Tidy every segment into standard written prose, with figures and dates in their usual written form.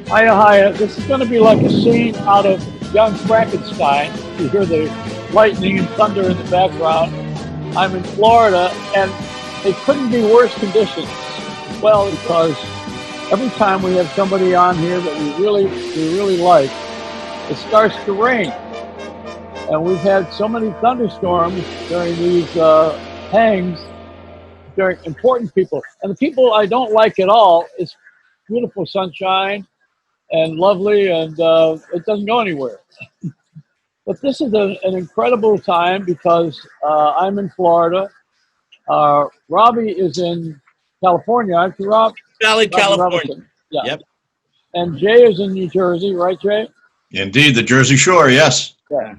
Hiya, hiya. This is going to be like a scene out of Young Frankenstein. You hear the lightning and thunder in the background. I'm in Florida, and it couldn't be worse conditions. Well, because every time we have somebody on here that we really like, it starts to rain. And we've had so many thunderstorms during these hangs during important people. And the people I don't like at all, it's beautiful sunshine and lovely, and it doesn't go anywhere. But this is an incredible time because I'm in Florida. Robby is in California, aren't you, Rob? Valley, Robby California. Robinson. Yeah. Yep. And Jay is in New Jersey, right, Jay? Indeed, the Jersey Shore, yes. Yeah.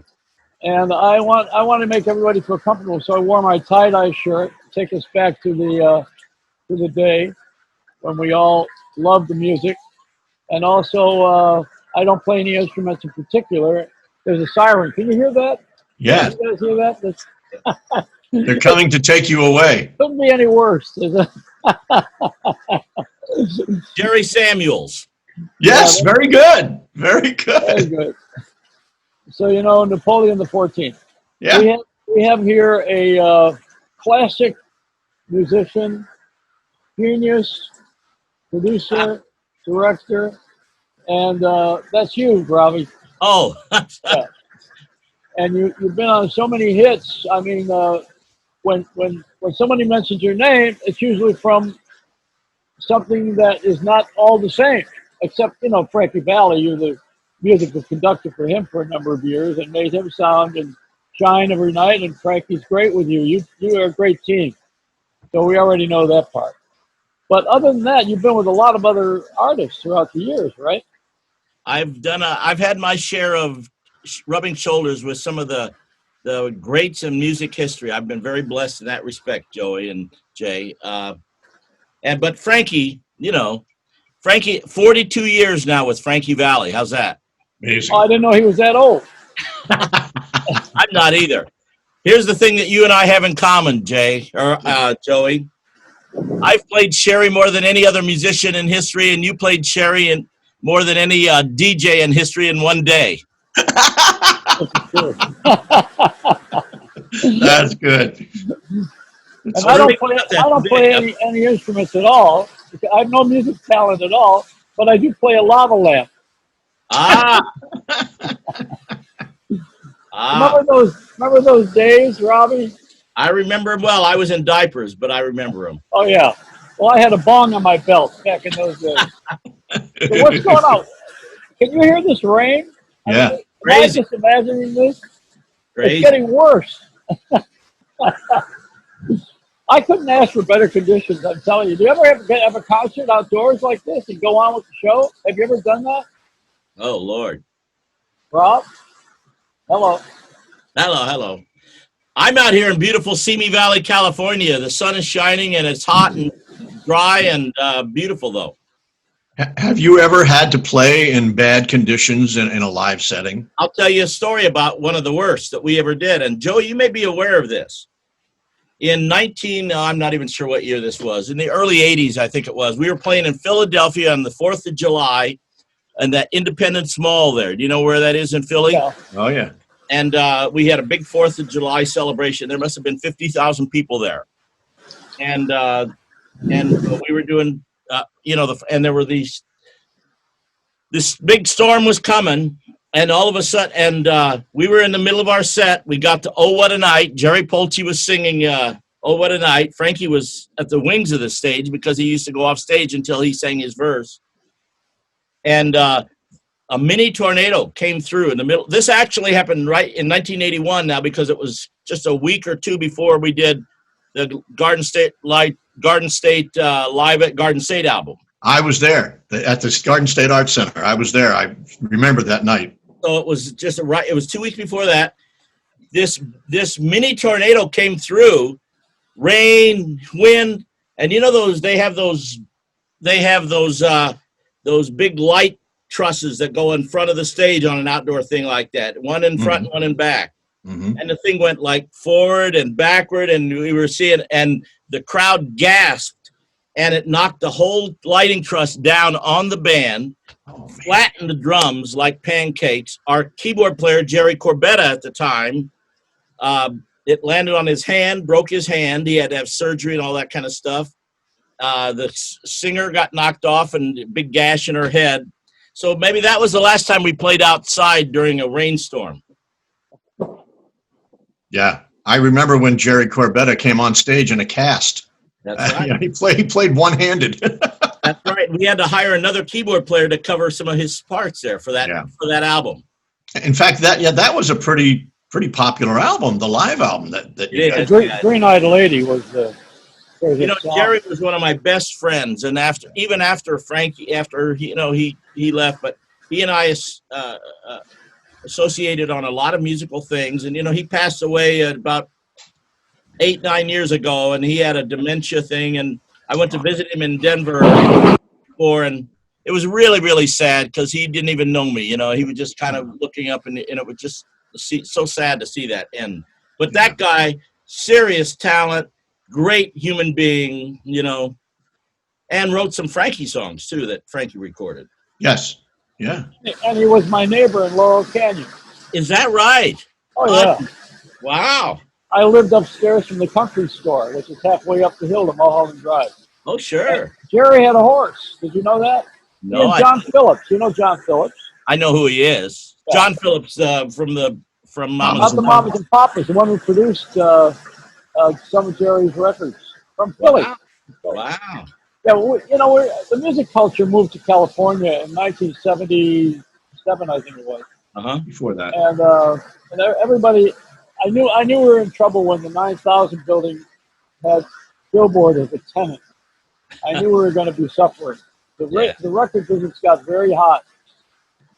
And I want to make everybody feel comfortable, so I wore my tie-dye shirt, take us back to the day when we all loved the music. And also, I don't play any instruments in particular. There's a siren. Can you hear that? Yeah. Can you guys hear that? They're coming to take you away. Couldn't be any worse. Jerry Samuels. Yes, very good. Very good. Very good. So, Napoleon the 14th. Yeah. We have here a classic musician, genius, producer, director, and that's you, Robby. Oh. Yeah. And you've been on so many hits. I mean, when somebody mentions your name, it's usually from something that is not all the same, except, Frankie Valli. You're the musical conductor for him for a number of years and made him sound and shine every night, and Frankie's great with you. You are a great team. So we already know that part. But other than that, you've been with a lot of other artists throughout the years, right? I've had my share of rubbing shoulders with some of the greats in music history. I've been very blessed in that respect, Joey and Jay. But Frankie, 42 years now with Frankie Valli. How's that? Amazing. Oh, I didn't know he was that old. I'm not either. Here's the thing that you and I have in common, Jay, or Joey. I've played Sherry more than any other musician in history, and you played Sherry in more than any DJ in history in one day. That's good. And I don't play any instruments at all. I have no music talent at all, but I do play a lava lamp. Remember those days, Robby? I remember them well. I was in diapers, but I remember them. Oh, yeah. Well, I had a bong on my belt back in those days. So what's going on? Can you hear this rain? Yeah. Am I just imagining this? Crazy. It's getting worse. I couldn't ask for better conditions, I'm telling you. Do you ever have a concert outdoors like this and go on with the show? Have you ever done that? Oh, Lord. Rob? Hello. Hello. I'm out here in beautiful Simi Valley, California. The sun is shining, and it's hot and dry and beautiful, though. Have you ever had to play in bad conditions in a live setting? I'll tell you a story about one of the worst that we ever did. And, Joey, you may be aware of this. In I'm not even sure what year this was. In the early 80s, I think it was. We were playing in Philadelphia on the 4th of July and that Independence Mall there. Do you know where that is in Philly? Yeah. Oh, yeah. And we had a big 4th of July celebration. There must have been 50,000 people there. And we were doing, and there were this big storm was coming. And all of a sudden, we were in the middle of our set. We got to Oh, What a Night. Jerry Polchi was singing Oh, What a Night. Frankie was at the wings of the stage because he used to go off stage until he sang his verse. And a mini tornado came through in the middle. This actually happened right in 1981 now because it was just a week or two before we did the Garden State Live at Garden State album. I was there at the Garden State Arts Center. I was there. I remember that night. So it was just it was 2 weeks before that. This mini tornado came through, rain, wind, and they have those big light trusses that go in front of the stage on an outdoor thing like that. One in front and one in back. Mm-hmm. And the thing went like forward and backward, and we were seeing, and the crowd gasped and it knocked the whole lighting truss down on the band, flattened the drums like pancakes. Our keyboard player, Jerry Corbetta, at the time, it landed on his hand, broke his hand. He had to have surgery and all that kind of stuff. The singer got knocked off and a big gash in her head. So maybe that was the last time we played outside during a rainstorm. Yeah. I remember when Jerry Corbetta came on stage in a cast. That's right. He played one-handed. That's right. We had to hire another keyboard player to cover some of his parts there for that album. In fact, that was a pretty popular album, the live album that you guys did. Green-Eyed Lady was the Jerry was one of my best friends, and after Frankie, he left, but he and I associated on a lot of musical things, and he passed away about 8-9 years ago, and he had a dementia thing, and I went to visit him in Denver before, and it was really, really sad because he didn't even know me. He was just kind of looking up, and it was just so sad to see that end. But that guy, serious talent, great human being, and wrote some Frankie songs too that Frankie recorded. Yes. Yeah. And he was my neighbor in Laurel Canyon. Is that right? Oh, yeah. Wow. I lived upstairs from the country store, which is halfway up the hill to Mulholland Drive. Oh, sure. And Jerry had a horse. Did you know that? No. And John Phillips. You know John Phillips? I know who he is. Yeah. John Phillips from Mamas and Mamas and Papas, the one who produced some of Jerry's records from Philly. Wow. Yeah, the music culture moved to California in 1977, I think it was. Before that. And everybody, I knew we were in trouble when the 9000 building had Billboard as a tenant. I knew we were going to be suffering. The record business got very hot.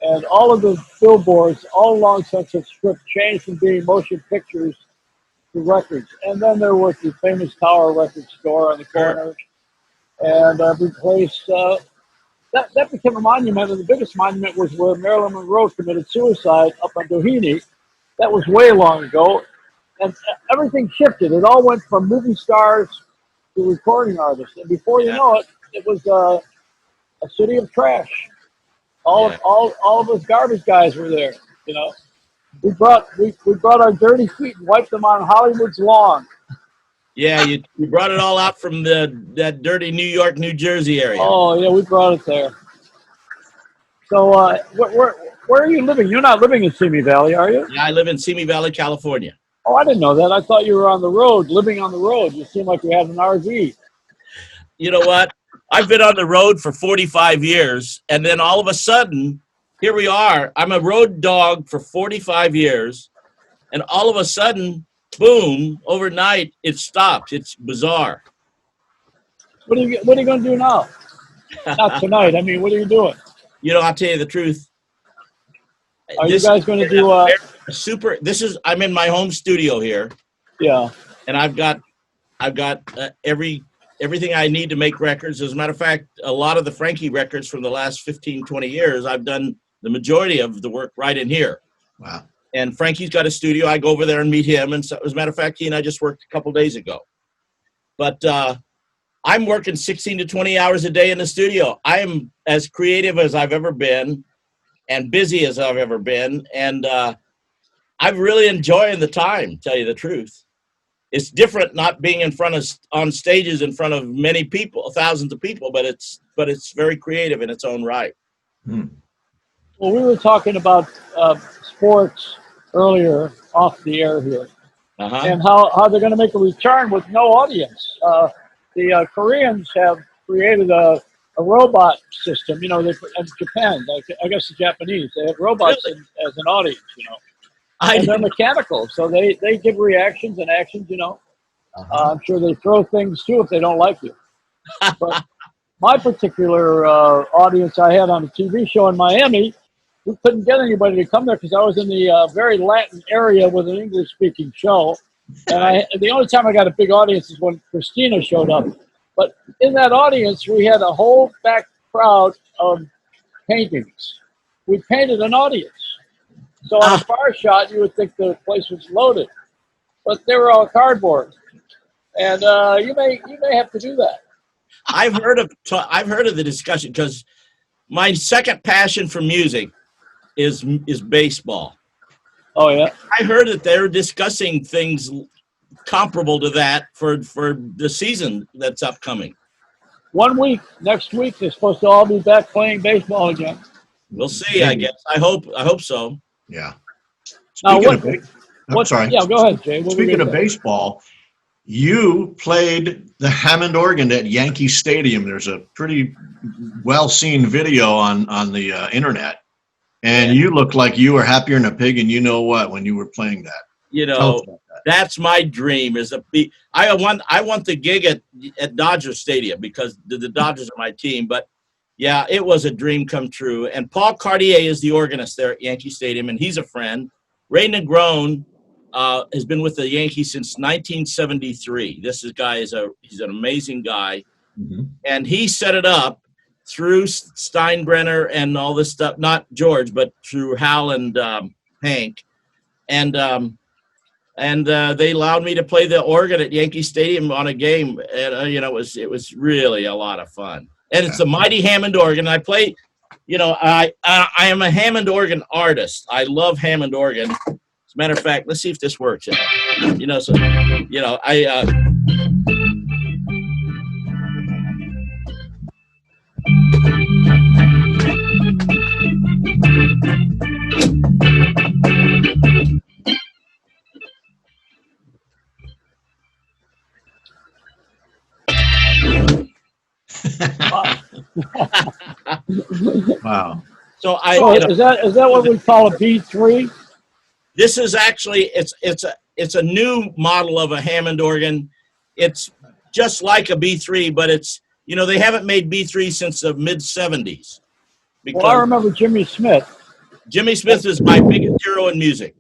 And all of the billboards, all along Sunset Strip, changed from being motion pictures to records. And then there was the famous Tower Record store on the corner. And replaced, that became a monument. And the biggest monument was where Marilyn Monroe committed suicide up on Doheny. That was way long ago. And everything shifted. It all went from movie stars to recording artists. And before you know it, it was a city of trash. All of us garbage guys were there. We brought our dirty feet and wiped them on Hollywood's lawn. Yeah, you brought it all out from that dirty New York, New Jersey area. Oh yeah, we brought it there. So where are you living? You're not living in Simi Valley, are you? Yeah, I live in Simi Valley, California. Oh, I didn't know that. I thought you were on the road, living on the road. You seem like you had an RV. You know what? I've been on the road for 45 years, and then all of a sudden, here we are. I'm a road dog for 45 years, and all of a sudden, boom, overnight, it stopped. It's bizarre. What are you going to do now? Not tonight. I mean, what are you doing? I'll tell you the truth. Are you guys going to do I'm in my home studio here. Yeah. And I've got everything I need to make records. As a matter of fact, a lot of the Frankie records from the last 15, 20 years, I've done the majority of the work right in here. Wow. And Frankie's got a studio. I go over there and meet him. And so, as a matter of fact, he and I just worked a couple days ago. But I'm working 16 to 20 hours a day in the studio. I am as creative as I've ever been and busy as I've ever been. And I'm really enjoying the time, tell you the truth. It's different not being on stages in front of many people, thousands of people, but it's very creative in its own right. Hmm. Well, we were talking about sports earlier off the air here, and how they're going to make a return with no audience. The Koreans have created a robot system. And Japan, I guess the Japanese, they have robots as an audience. And they're mechanical, so they give reactions and actions. I'm sure they throw things too if they don't like you. But my particular audience I had on a TV show in Miami, we couldn't get anybody to come there because I was in the very Latin area with an English-speaking show. And the only time I got a big audience is when Christina showed up. But in that audience, we had a whole back crowd of paintings. We painted an audience. So on a far shot, you would think the place was loaded. But they were all cardboard. And you may have to do that. I've heard of the discussion because my second passion for music is baseball. Oh yeah. I heard that they're discussing things comparable to that for the season that's upcoming. 1 week, next week, they're supposed to all be back playing baseball again. We'll see. I guess. I hope so. Yeah. Now, Sorry. Yeah, go ahead, Jay. Speaking of baseball, you played the Hammond organ at Yankee Stadium. There's a pretty well-seen video on the internet, and you look like you were happier than a pig. And you know what? When you were playing that, that's my dream. I want the gig at Dodger Stadium because the Dodgers are my team. But yeah, it was a dream come true. And Paul Cartier is the organist there at Yankee Stadium, and he's a friend. Ray Negron has been with the Yankees since 1973. He's an amazing guy, and he set it up through Steinbrenner and all this stuff. Not George, but through Hal and Hank, and they allowed me to play the organ at Yankee Stadium on a game, and it was really a lot of fun. And it's a mighty Hammond organ. I play. I am a Hammond organ artist. I love Hammond organ. As a matter of fact, let's see if this works. Wow. So is that what we call a B3? This is actually it's a new model of a Hammond organ. It's just like a B3, but it's they haven't made B3 since the mid '70s. Well, I remember Jimmy Smith. Jimmy Smith is my biggest hero in music.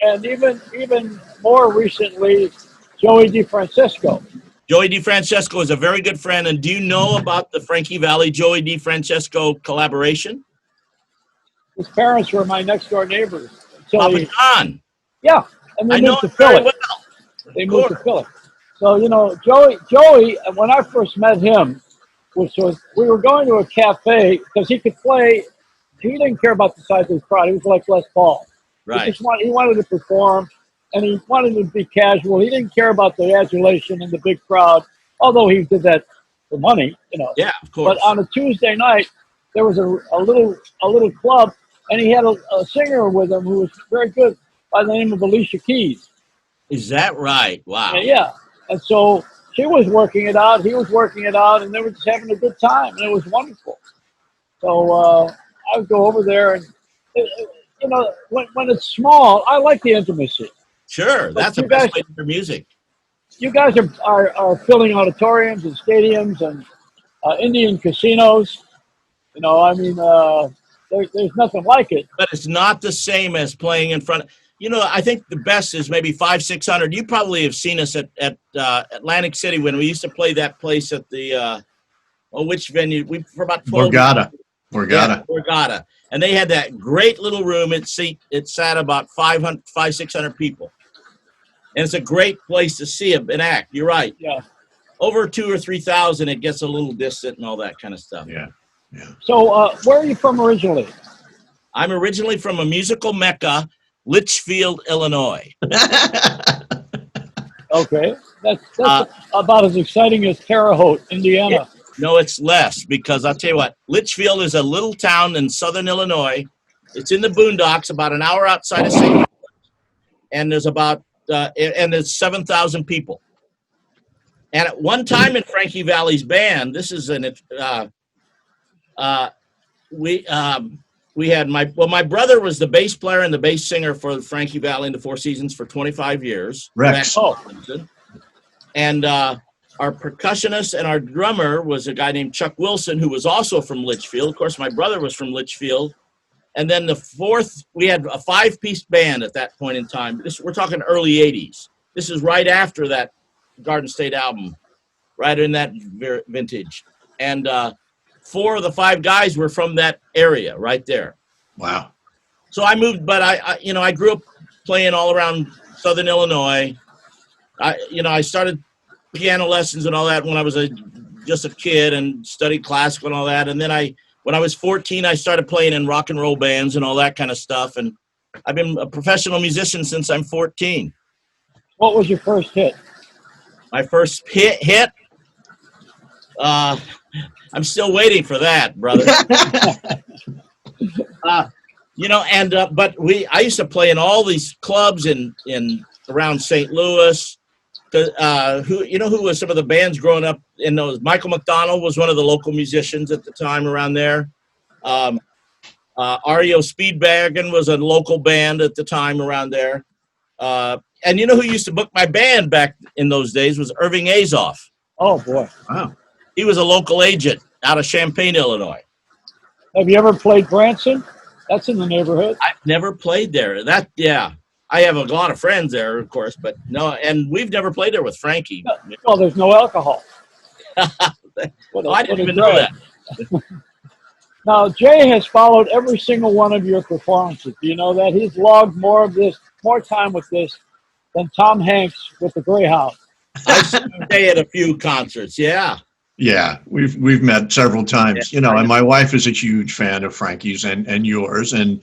And even more recently, Joey DeFrancesco. Joey DeFrancesco is a very good friend. And do you know about the Frankie Valli Joey DeFrancesco collaboration? His parents were my next door neighbors. Papa John. Yeah, and they moved to Philly. Well. They moved to Philly. So Joey, when I first met him, we were going to a cafe because he could play. He didn't care about the size of his crowd. He was like Les Paul. Right. He wanted to perform, and he wanted to be casual. He didn't care about the adulation and the big crowd, although he did that for money, Yeah, of course. But on a Tuesday night, there was a little club, and he had a singer with him who was very good by the name of Alicia Keys. Is that right? Wow. Yeah. And so she was working it out, he was working it out, and they were just having a good time, and it was wonderful. So I would go over there, and when it's small, I like the intimacy. Sure, that's the best way to hear music. You guys are filling auditoriums and stadiums and Indian casinos. There's nothing like it. But it's not the same as playing in front. I think the best is maybe 500-600. You probably have seen us at Atlantic City when we used to play that place at the which venue? For about 12 Borgata. Yeah, Borgata. And they had that great little room. It sat about 500-600 people. And it's a great place to see an act. You're right. Yeah. Over 2,000 or 3,000, it gets a little distant and all that kind of stuff. Yeah. So where are you from originally? I'm originally from a musical mecca, Litchfield, Illinois. Okay. That's about as exciting as Terre Haute, Indiana. No, it's less because I'll tell you what, Litchfield is a little town in southern Illinois. It's in the boondocks, about an hour outside of St. Louis, and there's 7,000 people. And at one time in Frankie Valli's band, we had my brother was the bass player and the bass singer for Frankie Valli and the Four Seasons for 25 years. Rex. And our percussionist and our drummer was a guy named Chuck Wilson, who was also from Litchfield. Of course, my brother was from Litchfield. And then we had a 5-piece band at that point in time. We're talking early 80s. This is right after that Garden State album, right in that vintage. And 4 of the 5 guys were from that area right there. Wow. So I moved, but I grew up playing all around southern Illinois. I started piano lessons and all that when I was just a kid and studied classical and all that. And then when I was 14, I started playing in rock and roll bands and all that kind of stuff. And I've been a professional musician since I'm 14. What was your first hit? My first hit? I'm still waiting for that, brother. But I used to play in all these clubs in around St. Louis. Who was some of the bands growing up in those? Michael McDonald was one of the local musicians at the time around there. REO Speedwagon was a local band at the time around there. And you know who used to book my band back in those days was Irving Azoff. Oh, boy. Wow. He was a local agent out of Champaign, Illinois. Have you ever played Branson? That's in the neighborhood. I've never played there. I have a lot of friends there, of course, but no, and we've never played there with Frankie. Well, there's no alcohol. I didn't even know that. Now, Jay has followed every single one of your performances. Do you know that? He's logged more time with this than Tom Hanks with the Greyhound. I've seen Jay at a few concerts, yeah. Yeah, we've met several times, Yeah, and my wife is a huge fan of Frankie's and yours, and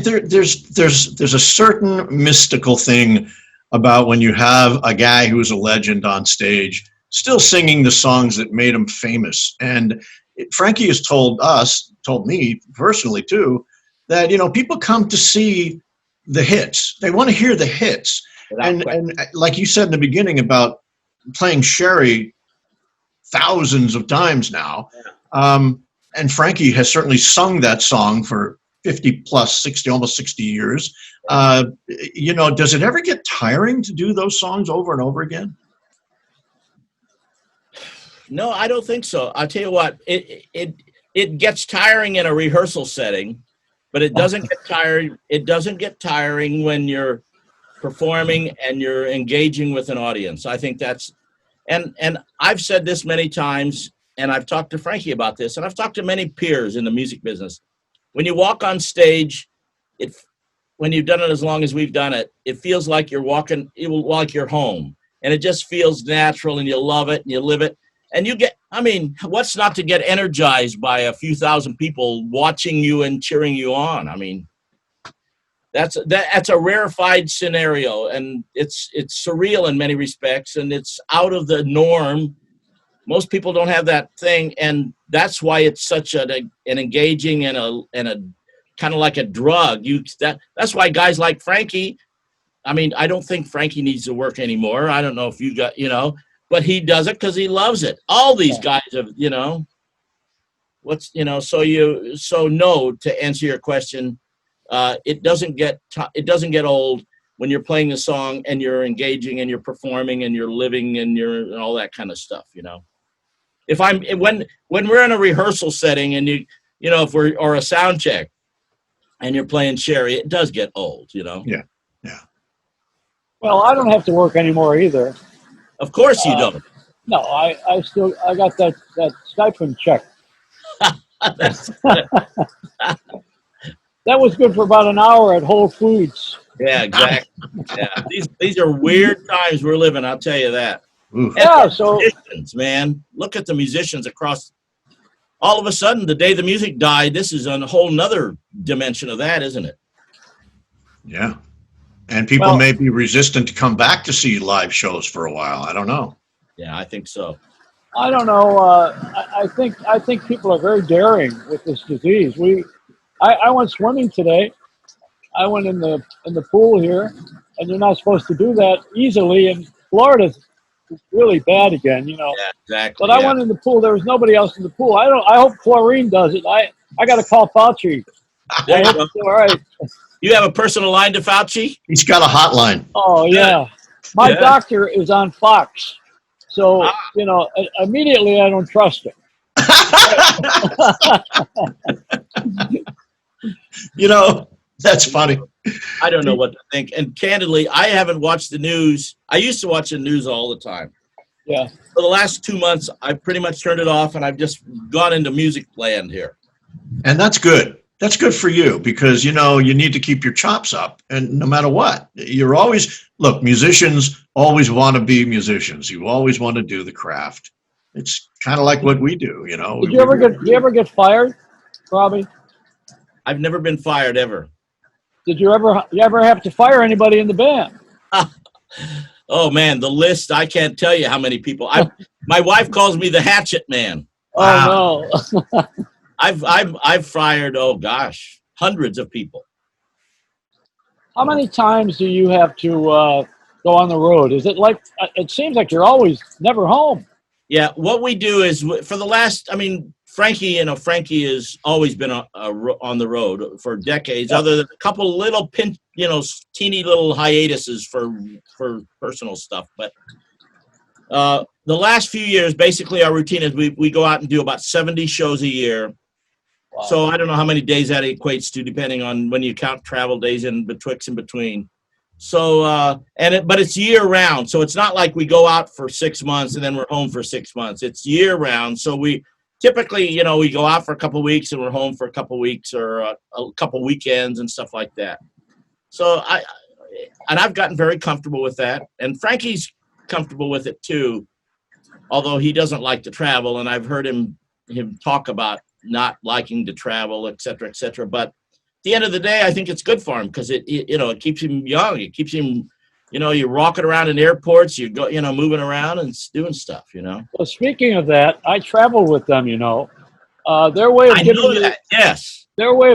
there's a certain mystical thing about when you have a guy who's a legend on stage still singing the songs that made him famous. And Frankie has told me personally too, that people come to see the hits. They want to hear the hits, and like you said in the beginning about playing Sherry thousands of times now. And Frankie has certainly sung that song for 50 plus 60, almost 60 years. Does it ever get tiring to do those songs over and over again? No, I don't think so. I'll tell you what, it gets tiring in a rehearsal setting, but it doesn't get tired. It doesn't get tiring when you're performing and you're engaging with an audience. I think that's, and I've said this many times, and I've talked to Frankie about this, and I've talked to many peers in the music business. When you walk on stage, when you've done it as long as we've done it, it feels like you're walking, like you're home, and it just feels natural, and you love it, and you live it, and what's not to get energized by a few thousand people watching you and cheering you on? I mean, that's a rarefied scenario, and it's surreal in many respects, and it's out of the norm. Most people don't have that thing, and that's why it's such an engaging and a kind of like a drug. That's why guys like Frankie. I mean, I don't think Frankie needs to work anymore. I don't know if you got, but he does it because he loves it. All these guys have, no, to answer your question, it doesn't get old when you're playing the song and you're engaging and you're performing and you're living and all that kind of stuff, when we're in a rehearsal setting and or a sound check and you're playing Sherry, it does get old, Yeah. Well, I don't have to work anymore either. Of course you don't. No, I got that stipend check. That was good for about an hour at Whole Foods. Yeah, exactly. Yeah, these are weird times we're living. I'll tell you that. Oof. Yeah, so musicians, man, look at the musicians across. All of a sudden, the day the music died, this is on a whole nother dimension of that, isn't it? Yeah, and people may be resistant to come back to see live shows for a while. I don't know. Yeah, I think so. I don't know. I think people are very daring with this disease. I went swimming today. I went in the pool here, and you're not supposed to do that easily. And Florida's really bad again, Yeah, exactly. But I went in the pool. There was nobody else in the pool. I hope chlorine does it. I got to call Fauci. There you go. All right. You have a personal line to Fauci? He's got a hotline. Oh yeah. My doctor is on Fox, so immediately I don't trust him. That's funny. I don't know what to think. And candidly, I haven't watched the news. I used to watch the news all the time. Yeah. For the last 2 months, I've pretty much turned it off, and I've just gone into music land here. And that's good. That's good for you because, you know, you need to keep your chops up. And no matter what, you're always, look, musicians always want to be musicians. You always want to do the craft. It's kind of like what we do, you know. Did you ever get fired, Robby? I've never been fired ever. Did you ever have to fire anybody in the band? Oh man, the list, I can't tell you how many people. My wife calls me the hatchet man. Oh no. I've fired, oh gosh, hundreds of people. How many times do you have to go on the road? Is it like, it seems like you're always never home. Yeah, what we do is for the last, I mean, Frankie has always been on the road for decades, other than a couple little teeny little hiatuses for personal stuff. But the last few years, basically our routine is we go out and do about 70 shows a year. Wow. So I don't know how many days that equates to, depending on when you count travel days in between. So but it's year round. So it's not like we go out for 6 months and then we're home for 6 months. It's year round. So we typically, you know, we go out for a couple of weeks and we're home for a couple of weeks or a couple weekends and stuff like that. So I've gotten very comfortable with that, and Frankie's comfortable with it too, although he doesn't like to travel, and I've heard him talk about not liking to travel, et cetera, et cetera. But at the end of the day, I think it's good for him because it keeps him young. It keeps him, you know, you're walking around in airports, you go, you know, moving around and doing stuff, you know. Well, speaking of that, I travel with them, you know. Their way of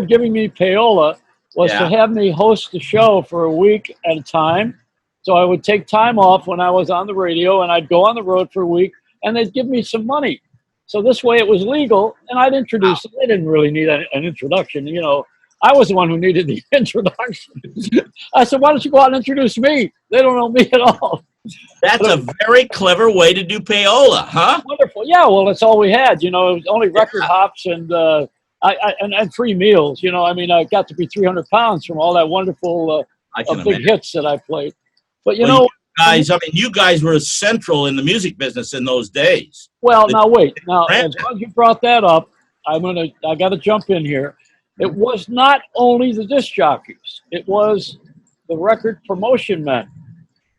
giving me payola was to have me host the show for a week at a time. So I would take time off when I was on the radio, and I'd go on the road for a week, and they'd give me some money. So this way it was legal, and I'd introduce them. They didn't really need an introduction, you know. I was the one who needed the introduction. I said, why don't you go out and introduce me? They don't know me at all. That's a very clever way to do payola, huh? Wonderful. Yeah, well, that's all we had. You know, it was only record hops and free meals. You know, I mean, I got to be 300 pounds from all that wonderful big hits that I played. But, you know, you guys were central in the music business in those days. Well, now wait. Now, as long as you brought that up, I got to jump in here. It was not only the disc jockeys. It was the record promotion men.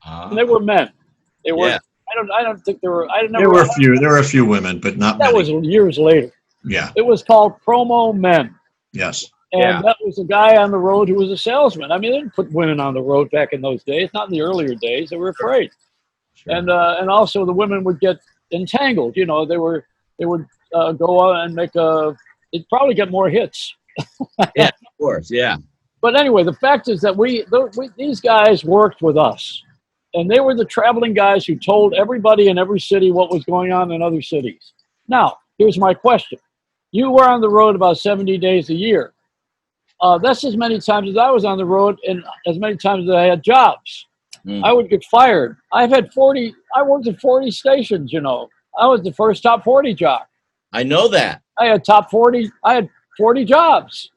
And they were men. They were. Yeah. I don't think there were. There were a few women, but not many. That was years later. Yeah. It was called promo men. Yes. And that was a guy on the road who was a salesman. I mean, they didn't put women on the road back in those days. Not in the earlier days. They were afraid. Sure. And also the women would get entangled. You know, they would go out and they'd probably get more hits. Yeah, of course, yeah. But anyway, the fact is that these guys worked with us, and they were the traveling guys who told everybody in every city what was going on in other cities. Now, here's my question. You were on the road about 70 days a year. That's as many times as I was on the road and as many times as I had jobs. I would get fired. I worked at 40 stations, you know. I was the first top 40 jock. I know that. I had 40 jobs.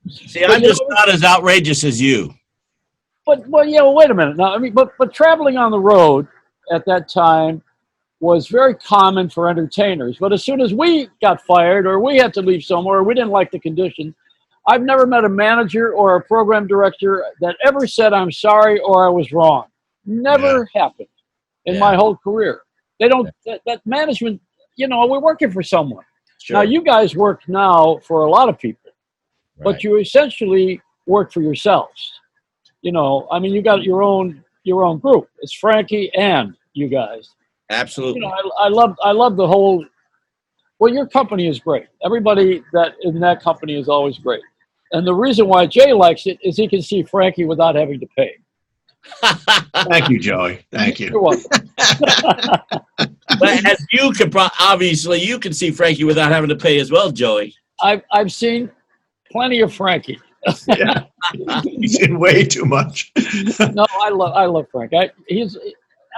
See, I'm just not as outrageous as you. But wait a minute. Now, I mean, but traveling on the road at that time was very common for entertainers. But as soon as we got fired or we had to leave somewhere, or we didn't like the conditions, I've never met a manager or a program director that ever said, I'm sorry or I was wrong. Never happened in my whole career. They don't, that management, you know, we're working for someone. Sure. Now, you guys work now for a lot of people, but you essentially work for yourselves. You know, I mean, you got your own group. It's Frankie and you guys. Absolutely. You know, I love the whole. Well, your company is great. Everybody that in that company is always great. And the reason why Jay likes it is he can see Frankie without having to pay. Thank you, Joey. Thank you. You're welcome. But as you can obviously you can see Frankie without having to pay as well, Joey. I've seen plenty of Frankie. Yeah. He's seen way too much. No, I love Frank. I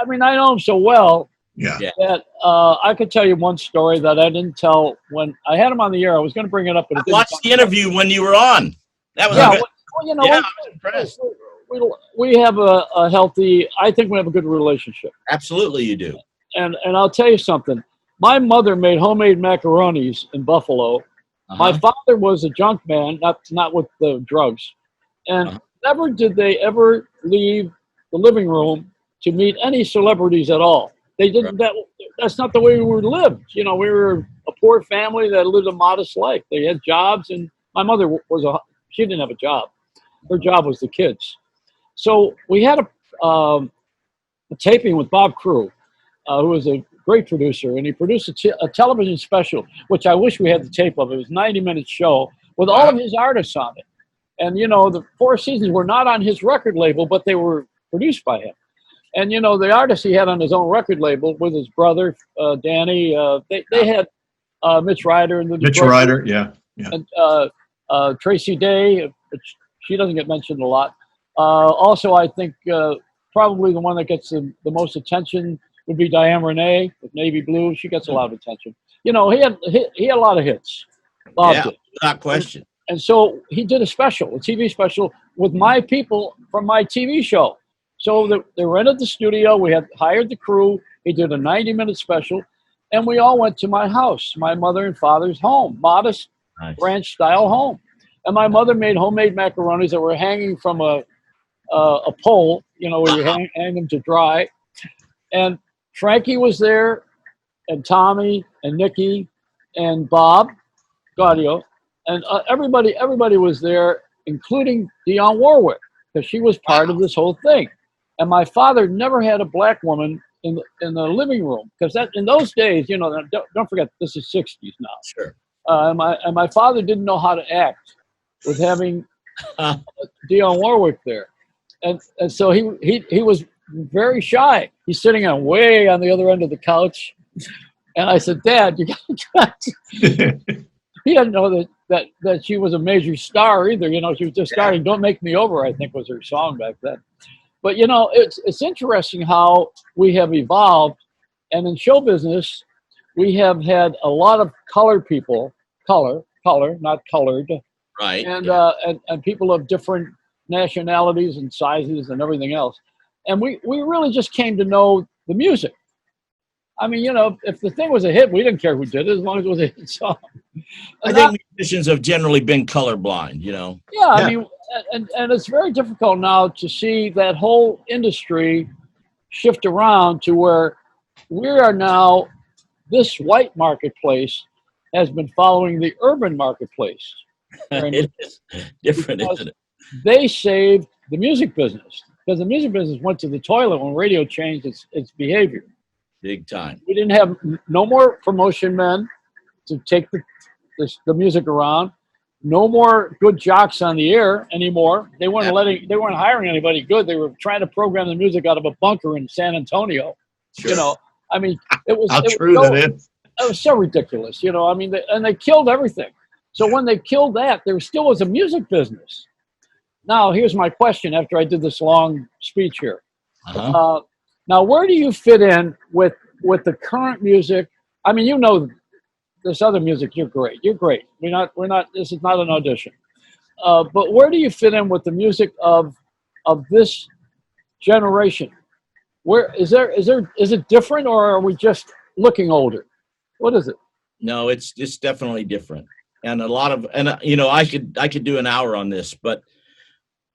know him so well. Yeah. That I could tell you one story that I didn't tell when I had him on the air. I was going to bring it up, but I watched the interview when you were on. That was well, you know, I was impressed. We have a healthy. I think we have a good relationship. Absolutely, you do. And I'll tell you something. My mother made homemade macaronis in Buffalo, My father was a junk man, not with the drugs, and never did they ever leave the living room to meet any celebrities at all. They didn't. That's not the way we lived. You know, we were a poor family that lived a modest life. They had jobs, and my mother she didn't have a job. Her job was the kids. So we had a taping with Bob Crewe, who was a great producer, and he produced a television special, which I wish we had the tape of. It was a 90-minute show with all of his artists on it. And, you know, the Four Seasons were not on his record label, but they were produced by him. And, you know, the artists he had on his own record label with his brother, Danny, they had Mitch Ryder. And Mitch Ryder, yeah. And Tracy Day, which she doesn't get mentioned a lot. Also, I think probably the one that gets the most attention would be Diane Renee with Navy Blue. She gets a lot of attention. You know, he had a lot of hits. Without question. And so he did a TV special with my people from my TV show. So they rented the studio. We had hired the crew. He did a 90-minute special. And we all went to my house, my mother and father's home, modest ranch-style home. And my mother made homemade macaronis that were hanging from a pole, you know, where you hang them to dry. And Frankie was there, and Tommy, and Nikki, and Bob Gaudio, and everybody was there, including Dionne Warwick, because she was part of this whole thing. And my father never had a black woman in the living room, because that in those days, you know, don't forget this is 60s now. Sure. And my father didn't know how to act with having Dionne Warwick there, and so he was very shy. He's sitting way on the other end of the couch, and I said, "Dad, you got." He didn't know that she was a major star either. You know, she was just starting. "Don't Make Me Over," I think was her song back then. But you know, it's interesting how we have evolved, and in show business, we have had a lot of colored people, color, not colored, right? And people of different nationalities and sizes and everything else. And we really just came to know the music. I mean, you know, if the thing was a hit, we didn't care who did it as long as it was a hit song. I think musicians have generally been colorblind, you know. Yeah, I mean, and it's very difficult now to see that whole industry shift around to where we are now, this white marketplace has been following the urban marketplace. It is different, isn't it? They saved the music business, because the music business went to the toilet when radio changed its behavior. Big time. We didn't have no more promotion men to take the music around. No more good jocks on the air anymore. They weren't hiring anybody good. They were trying to program the music out of a bunker in San Antonio. Sure. You know, I mean, it was so ridiculous. You know, I mean, they killed everything. So when they killed that, there still was a music business. Now, here's my question after I did this long speech here. Now, where do you fit in with the current music? I mean, you know, this other music, you're great. You're great. We're not, this is not an audition. But where do you fit in with the music of this generation? Where is it different, or are we just looking older? What is it? No, it's definitely different. And a lot of, you know, I could do an hour on this, but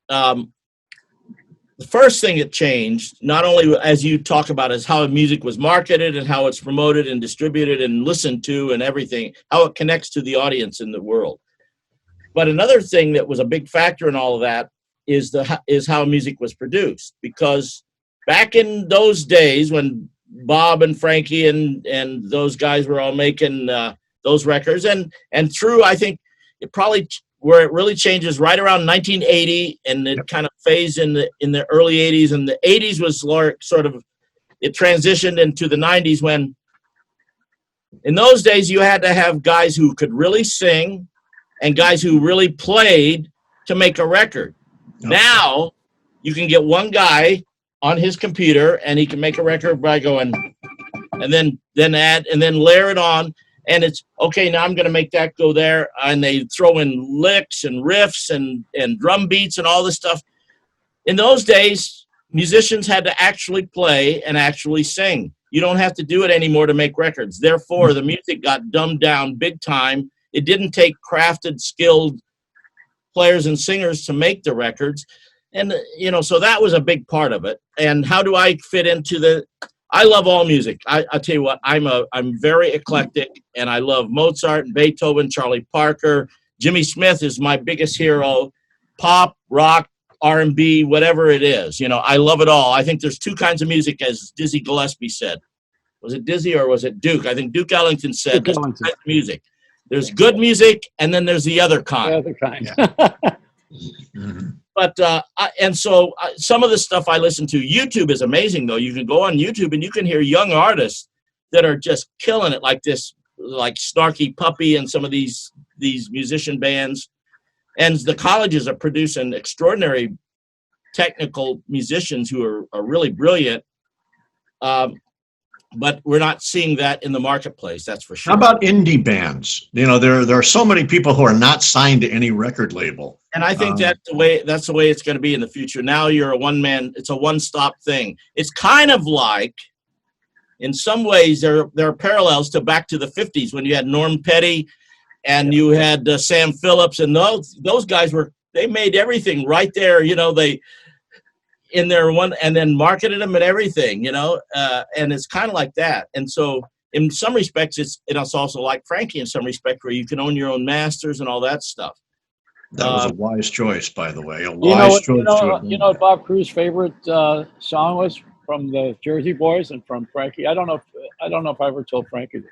the first thing that changed, not only as you talk about, is how music was marketed and how it's promoted and distributed and listened to and everything, how it connects to the audience in the world. But another thing that was a big factor in all of that is how music was produced. Because back in those days when Bob and Frankie and those guys were all making those records, and through, I think it probably, where it really changes right around 1980, and it kind of phased in the early 80s, and the 80s was sort of, it transitioned into the 90s, when in those days you had to have guys who could really sing and guys who really played to make a record. Okay. Now you can get one guy on his computer and he can make a record by going and then add and then layer it on. And it's, okay, now I'm going to make that go there. And they throw in licks and riffs and drum beats and all this stuff. In those days, musicians had to actually play and actually sing. You don't have to do it anymore to make records. Therefore, the music got dumbed down big time. It didn't take crafted, skilled players and singers to make the records. And, so that was a big part of it. And how do I fit into I love all music. I'll tell you what, I'm very eclectic, and I love Mozart and Beethoven, Charlie Parker. Jimmy Smith is my biggest hero. Pop, rock, R&B, whatever it is. I love it all. I think there's two kinds of music, as Dizzy Gillespie said. Was it Dizzy or was it Duke? I think Duke Ellington said there's two kinds of music. There's good music, and then there's the other kind. The other kind. Mm-hmm. But some of the stuff I listen to, YouTube is amazing, though. You can go on YouTube and you can hear young artists that are just killing it, like Snarky Puppy and some of these musician bands. And the colleges are producing extraordinary technical musicians who are really brilliant. But we're not seeing that in the marketplace, that's for sure. How about indie bands? There are so many people who are not signed to any record label. And I think that's the way it's going to be in the future. Now you're it's a one-stop thing. It's kind of like, in some ways, there are parallels to back to the 50s when you had Norm Petty and you had Sam Phillips, and those guys they made everything right there. They in their one, and then marketed them and everything, and it's kind of like that. And so in some respects, it's also like Frankie in some respect, where you can own your own masters and all that stuff. That was a wise choice, by the way. Choice. You know what Bob Crewe's favorite song was from the Jersey Boys and from Frankie? I don't know if I ever told Frankie this.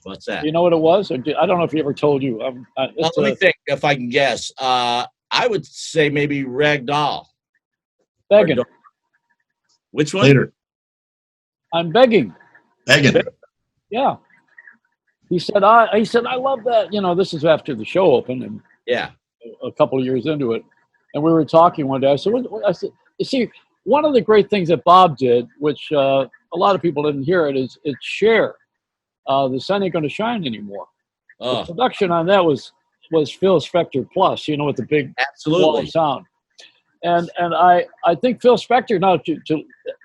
What's that? You know what it was? I don't know if he ever told you. Let me think if I can guess. I would say maybe Ragdoll. Begging. Which one? Later. I'm begging. Begging. Yeah. He said, I love that. This is after the show opened, and yeah, a couple of years into it. And we were talking one day. I said, you see, one of the great things that Bob did, which a lot of people didn't hear it, is share. The Sun Ain't Gonna Shine Anymore. The production on that was Phil Spector Plus, with the big wall of sound. And I think Phil Spector, now to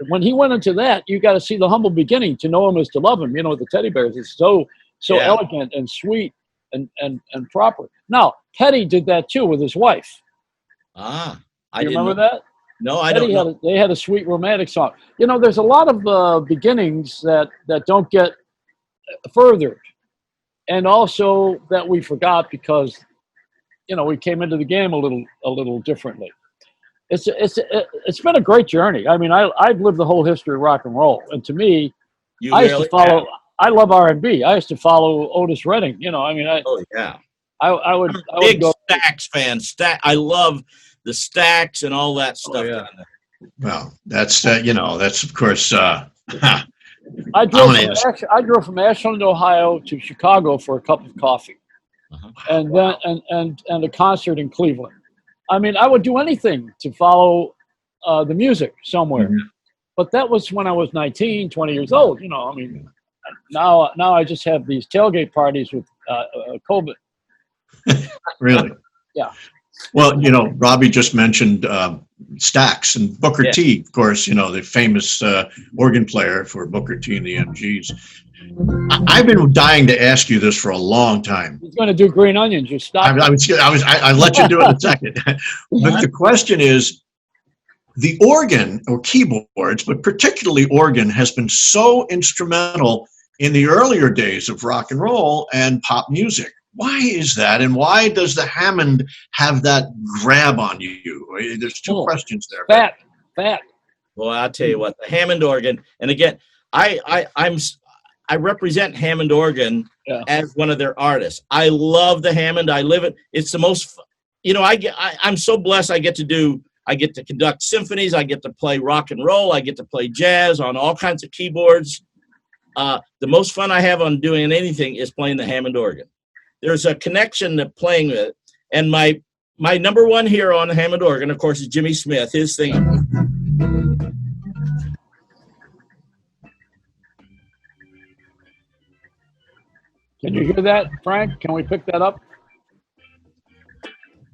when he went into that, you got to see the humble beginning. To know him is to love him. With the teddy bears, it's so elegant and sweet and proper. Now Petty did that too with his wife. I remember that? No, I don't know. They had a sweet romantic song. There's a lot of beginnings that don't get furthered, and also that we forgot because we came into the game a little differently. It's been a great journey. I mean, I've lived the whole history of rock and roll, and to me, I used to follow. I love R&B. I used to follow Otis Redding. I would big go. Stax fan. I love the Stax and all that stuff. Yeah. Well, that's of course. I drove from Ashland, Ohio, to Chicago for a cup of coffee, and then and a concert in Cleveland. I mean, I would do anything to follow the music somewhere. Mm-hmm. But that was when I was 19, 20 years old. I mean, now I just have these tailgate parties with COVID. Really? Yeah. Well, Robby just mentioned Stax and Booker T, of course, the famous organ player for Booker T and the MGs. I've been dying to ask you this for a long time. He's going to do Green Onions. You stop. I'll let you do it in a second. But the question is, the organ or keyboards, but particularly organ, has been so instrumental in the earlier days of rock and roll and pop music. Why is that? And why does the Hammond have that grab on you? There's two questions there. Fat. Well, I'll tell you what, the Hammond organ, and again, I represent Hammond organ as one of their artists. I love the Hammond. I live it. It's the most, I'm so blessed. I get to conduct symphonies. I get to play rock and roll. I get to play jazz on all kinds of keyboards. The most fun I have on doing anything is playing the Hammond organ. There's a connection to playing with it. And my number one hero on the Hammond organ, of course, is Jimmy Smith. His thing. Can you hear that, Frank? Can we pick that up?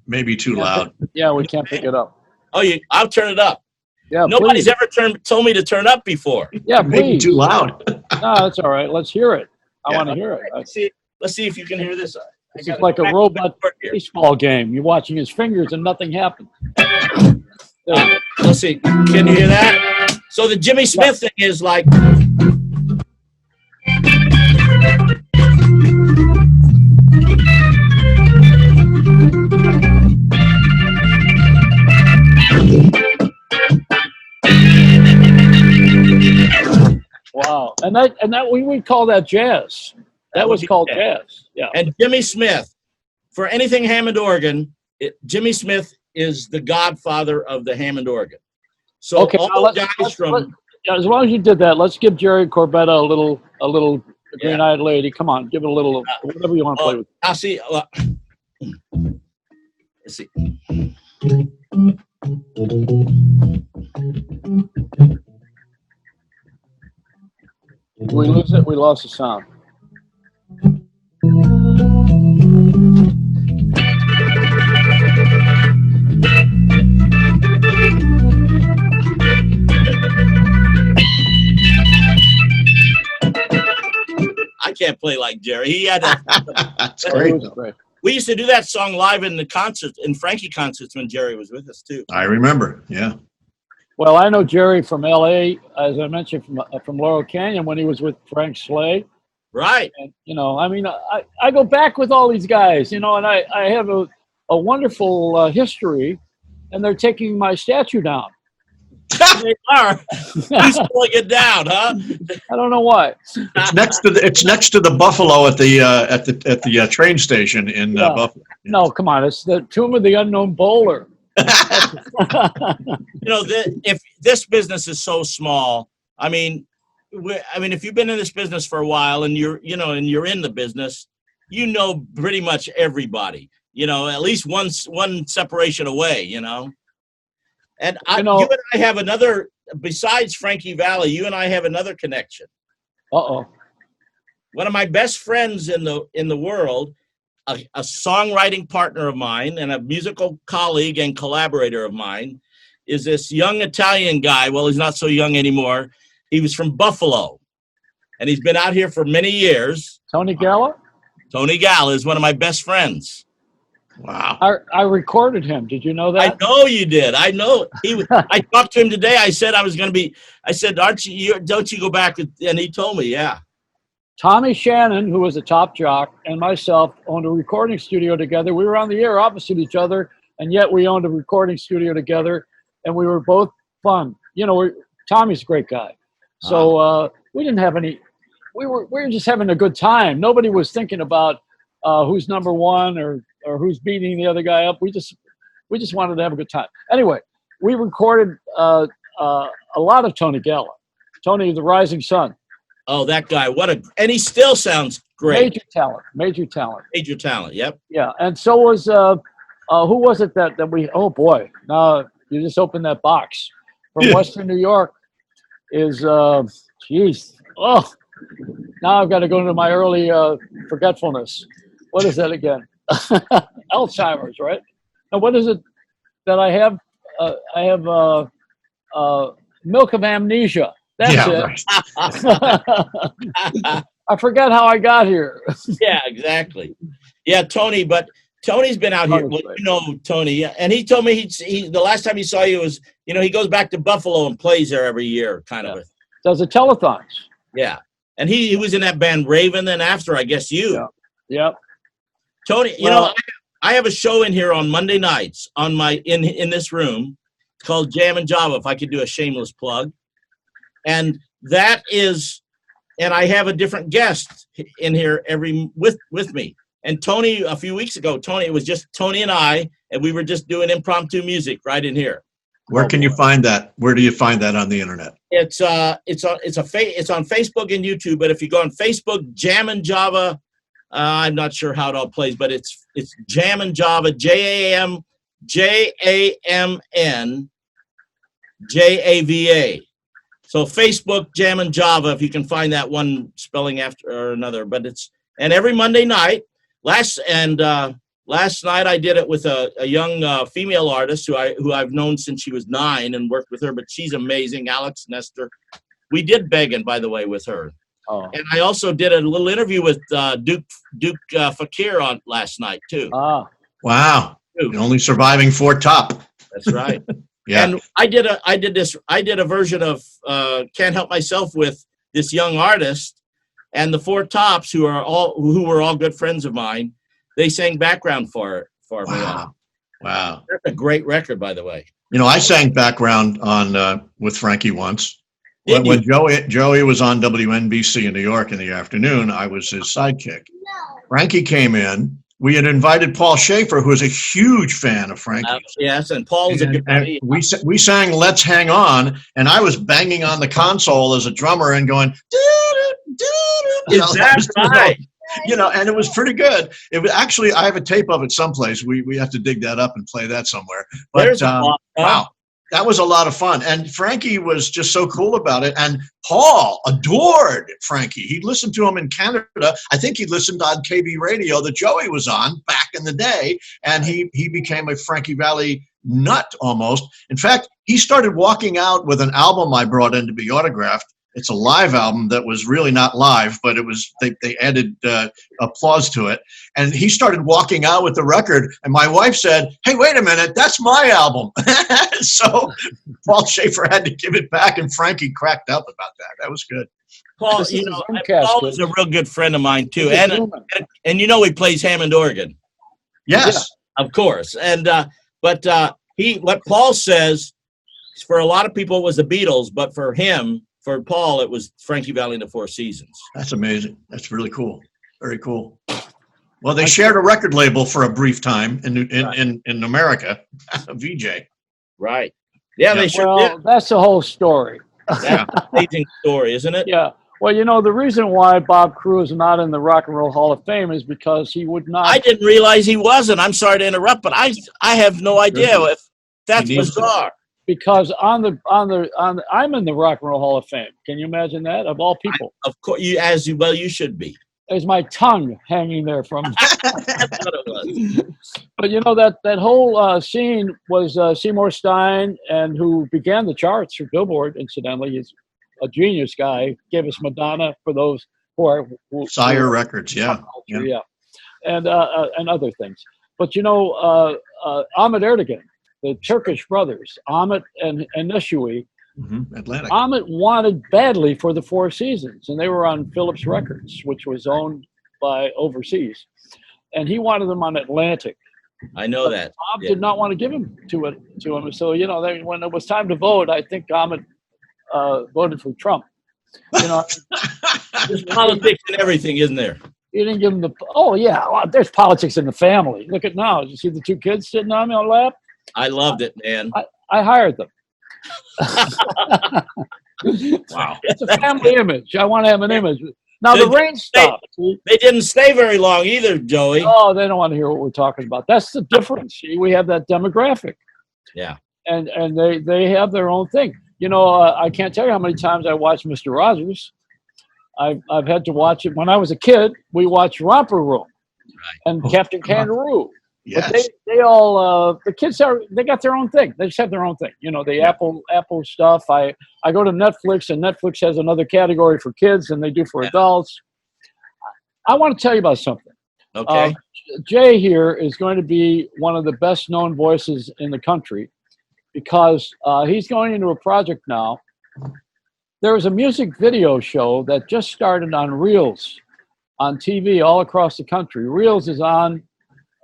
Maybe too loud. Yeah, we can't pick it up. Oh, I'll turn it up. Yeah, nobody's ever told me to turn up before. Yeah, maybe too loud. No, that's all right. Let's hear it. I want to hear it. Let's see if you can hear this. This is like a robot baseball game. You're watching his fingers and nothing happens. Let's see. Can you hear that? So the Jimmy Smith thing is like. Wow, and that we would call that jazz. That was called jazz. Yeah. And Jimmy Smith, for anything Hammond organ, Jimmy Smith is the godfather of the Hammond organ. So okay, all the guys from. As long as you did that, let's give Jerry Corbetta a little green-eyed lady. Come on, give it a little whatever you want to play with. I'll see. Let's see. Did we lose it? We lost the sound. I can't play like Jerry. He had that. That's great. We used to do that song live in the concerts, in Frankie concerts when Jerry was with us too. I remember. Yeah. Well, I know Jerry from L.A., as I mentioned, from Laurel Canyon when he was with Frank Slay. Right. And, I mean, I go back with all these guys, and I have a wonderful history, and they're taking my statue down. They are. Who's pulling it down, huh? I don't know why. It's next to the Buffalo at the train station in Buffalo. No, come on. It's the Tomb of the Unknown Bowler. If this business is so small, I mean, if you've been in this business for a while and you're in the business, pretty much everybody, at least one separation away, And you and I have another, besides Frankie Valli, you and I have another connection. Uh-oh. One of my best friends in the world, a songwriting partner of mine and a musical colleague and collaborator of mine, is this young Italian guy. Well, he's not so young anymore. He was from Buffalo, and he's been out here for many years. Tony Galla? Tony Galla is one of my best friends. Wow. I recorded him. Did you know that? I know you did. I know. I talked to him today. I said don't you go back? And he told me, yeah. Tommy Shannon, who was a top jock, and myself owned a recording studio together. We were on the air opposite each other, and yet we owned a recording studio together, and we were both fun. Tommy's a great guy. So we didn't have any. We were just having a good time. Nobody was thinking about who's number one or who's beating the other guy up. We just wanted to have a good time. Anyway, we recorded a lot of Tony Galla. Tony, the Rising Sun. Oh, that guy! And he still sounds great. Major talent. Yep. Yeah, and so was who was it that we? Oh boy! Now you just opened that box from Western New York. Is geez. Oh, now I've got to go into my early forgetfulness. What is that again? Alzheimer's, right? Now, what is it that I have? I have milk of amnesia. That's it. Right. I forgot how I got here. Yeah, exactly. Yeah, Tony, but Tony's been out here. Well, Tony, and he told me he the last time he saw you was, he goes back to Buffalo and plays there every year, kind of. Does the telethons. Yeah, and he was in that band Raven. Then after, I guess you. Yeah. Yep. Tony, I have a show in here on Monday nights on my in this room. It's called Jam and Java. If I could do a shameless plug. And that is, and I have a different guest in here with me. And Tony, a few weeks ago, it was just Tony and I, and we were just doing impromptu music right in here. Where can you find that? Where do you find that on the internet? It's on Facebook and YouTube. But if you go on Facebook, Jam and Java, I'm not sure how it all plays, but it's Jam and Java, JAMN JAVA. So Facebook, Jam and Java, if you can find that one spelling after or another. But and every Monday night, last night I did it with a young female artist who I've known since she was 9 and worked with her, but she's amazing, Alex Nestor. We did Beggin', by the way, with her. Oh. And I also did a little interview with Duke Fakir on last night too. Wow. The only surviving four top. That's right. Yeah. And I did a version of Can't Help Myself with this young artist, and the Four Tops, who were all good friends of mine. They sang background for me. Wow. That's a great record, by the way. You know, I sang background on with Frankie once. When Joey was on WNBC in New York in the afternoon, I was his sidekick. Frankie came in. We had invited Paul Schaefer, who is a huge fan of Frankie. Yes, and Paul is a good buddy. We sang "Let's Hang On," and I was banging on the console as a drummer and going, right. You know, and it was pretty good. It was actually, I have a tape of it someplace. We have to dig that up and play that somewhere. But wow, that was a lot of fun. And Frankie was just so cool about it. And Paul adored Frankie. He listened to him in Canada. I think he listened on KB radio that Joey was on back in the day. And he became a Frankie Valli nut almost. In fact, he started walking out with an album I brought in to be autographed. It's a live album that was really not live, but it was they added applause to it. And he started walking out with the record, and my wife said, "Hey, wait a minute, that's my album." So Paul Schaefer had to give it back, and Frankie cracked up about that. That was good. Paul, Paul is a real good friend of mine too, and you know he plays Hammond organ. Yes, of course. And what Paul says, for a lot of people it was the Beatles, but for him. For Paul, it was Frankie Valli and the Four Seasons. That's amazing. That's really cool. Very cool. Well, they shared a record label for a brief time in America, VJ. Right. Yeah, they sure did. That's the whole story. That's an amazing story, isn't it? Yeah. Well, you know, the reason why Bob Crewe is not in the Rock and Roll Hall of Fame is because he would not. I didn't realize he wasn't. I'm sorry to interrupt, but I have no idea if that's bizarre. Because I'm in the Rock and Roll Hall of Fame. Can you imagine that? Of all people. Of course, you should be. There's my tongue hanging there from. That's what it was. But you know that whole scene was Seymour Stein, and who began the charts for Billboard. Incidentally, he's a genius guy. Gave us Madonna for those who are Sire Records, yeah, and other things. But you know, Ahmet Ertegun, the Turkish brothers, Ahmet and Neshui. Atlantic. Ahmet wanted badly for the Four Seasons, and they were on Philips Records, which was owned by overseas, and he wanted them on Atlantic. I know that. Bob did not want to give him to him. So you know, when it was time to vote, I think Ahmet voted for Trump. You know, there's politics and everything, isn't there? He didn't give him the. Oh yeah, well, there's politics in the family. Look at now. Did you see the two kids sitting on me on lap? I loved it, man. I hired them. Wow. It's a family image. I want to have an image. Now the rain stopped. They didn't stay very long either, Joey. Oh, they don't want to hear what we're talking about. That's the difference. See, we have that demographic. Yeah. And they have their own thing. You know, I can't tell you how many times I watched Mr. Rogers. I've had to watch it. When I was a kid, we watched Romper Room and Captain Kangaroo. Yes. But they all the kids they got their own thing. They just have their own thing. You know, the Apple stuff. I go to Netflix, and Netflix has another category for kids than they do for adults. I want to tell you about something. Okay. Jay here is going to be one of the best known voices in the country because he's going into a project now. There is a music video show that just started on Reels on TV all across the country. Reels is on.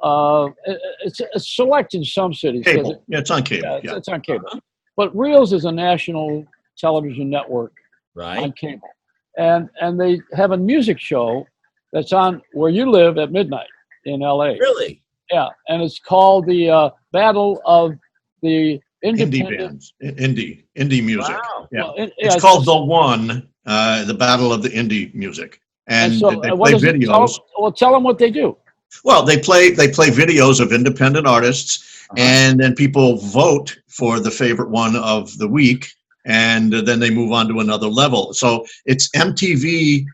It's select in some cities. Cable. Yeah, it's on cable. Yeah, it's on cable. But Reels is a national television network on cable. And they have a music show that's on where you live at midnight in LA. Really? Yeah. And it's called the Battle of the Indie bands. Indie music. Wow. Yeah. Well, it's called the Battle of the Indie Music. And so, they play videos. Tell them what they do. Well, they play videos of independent artists, and then people vote for the favorite one of the week, and then they move on to another level. So it's MTV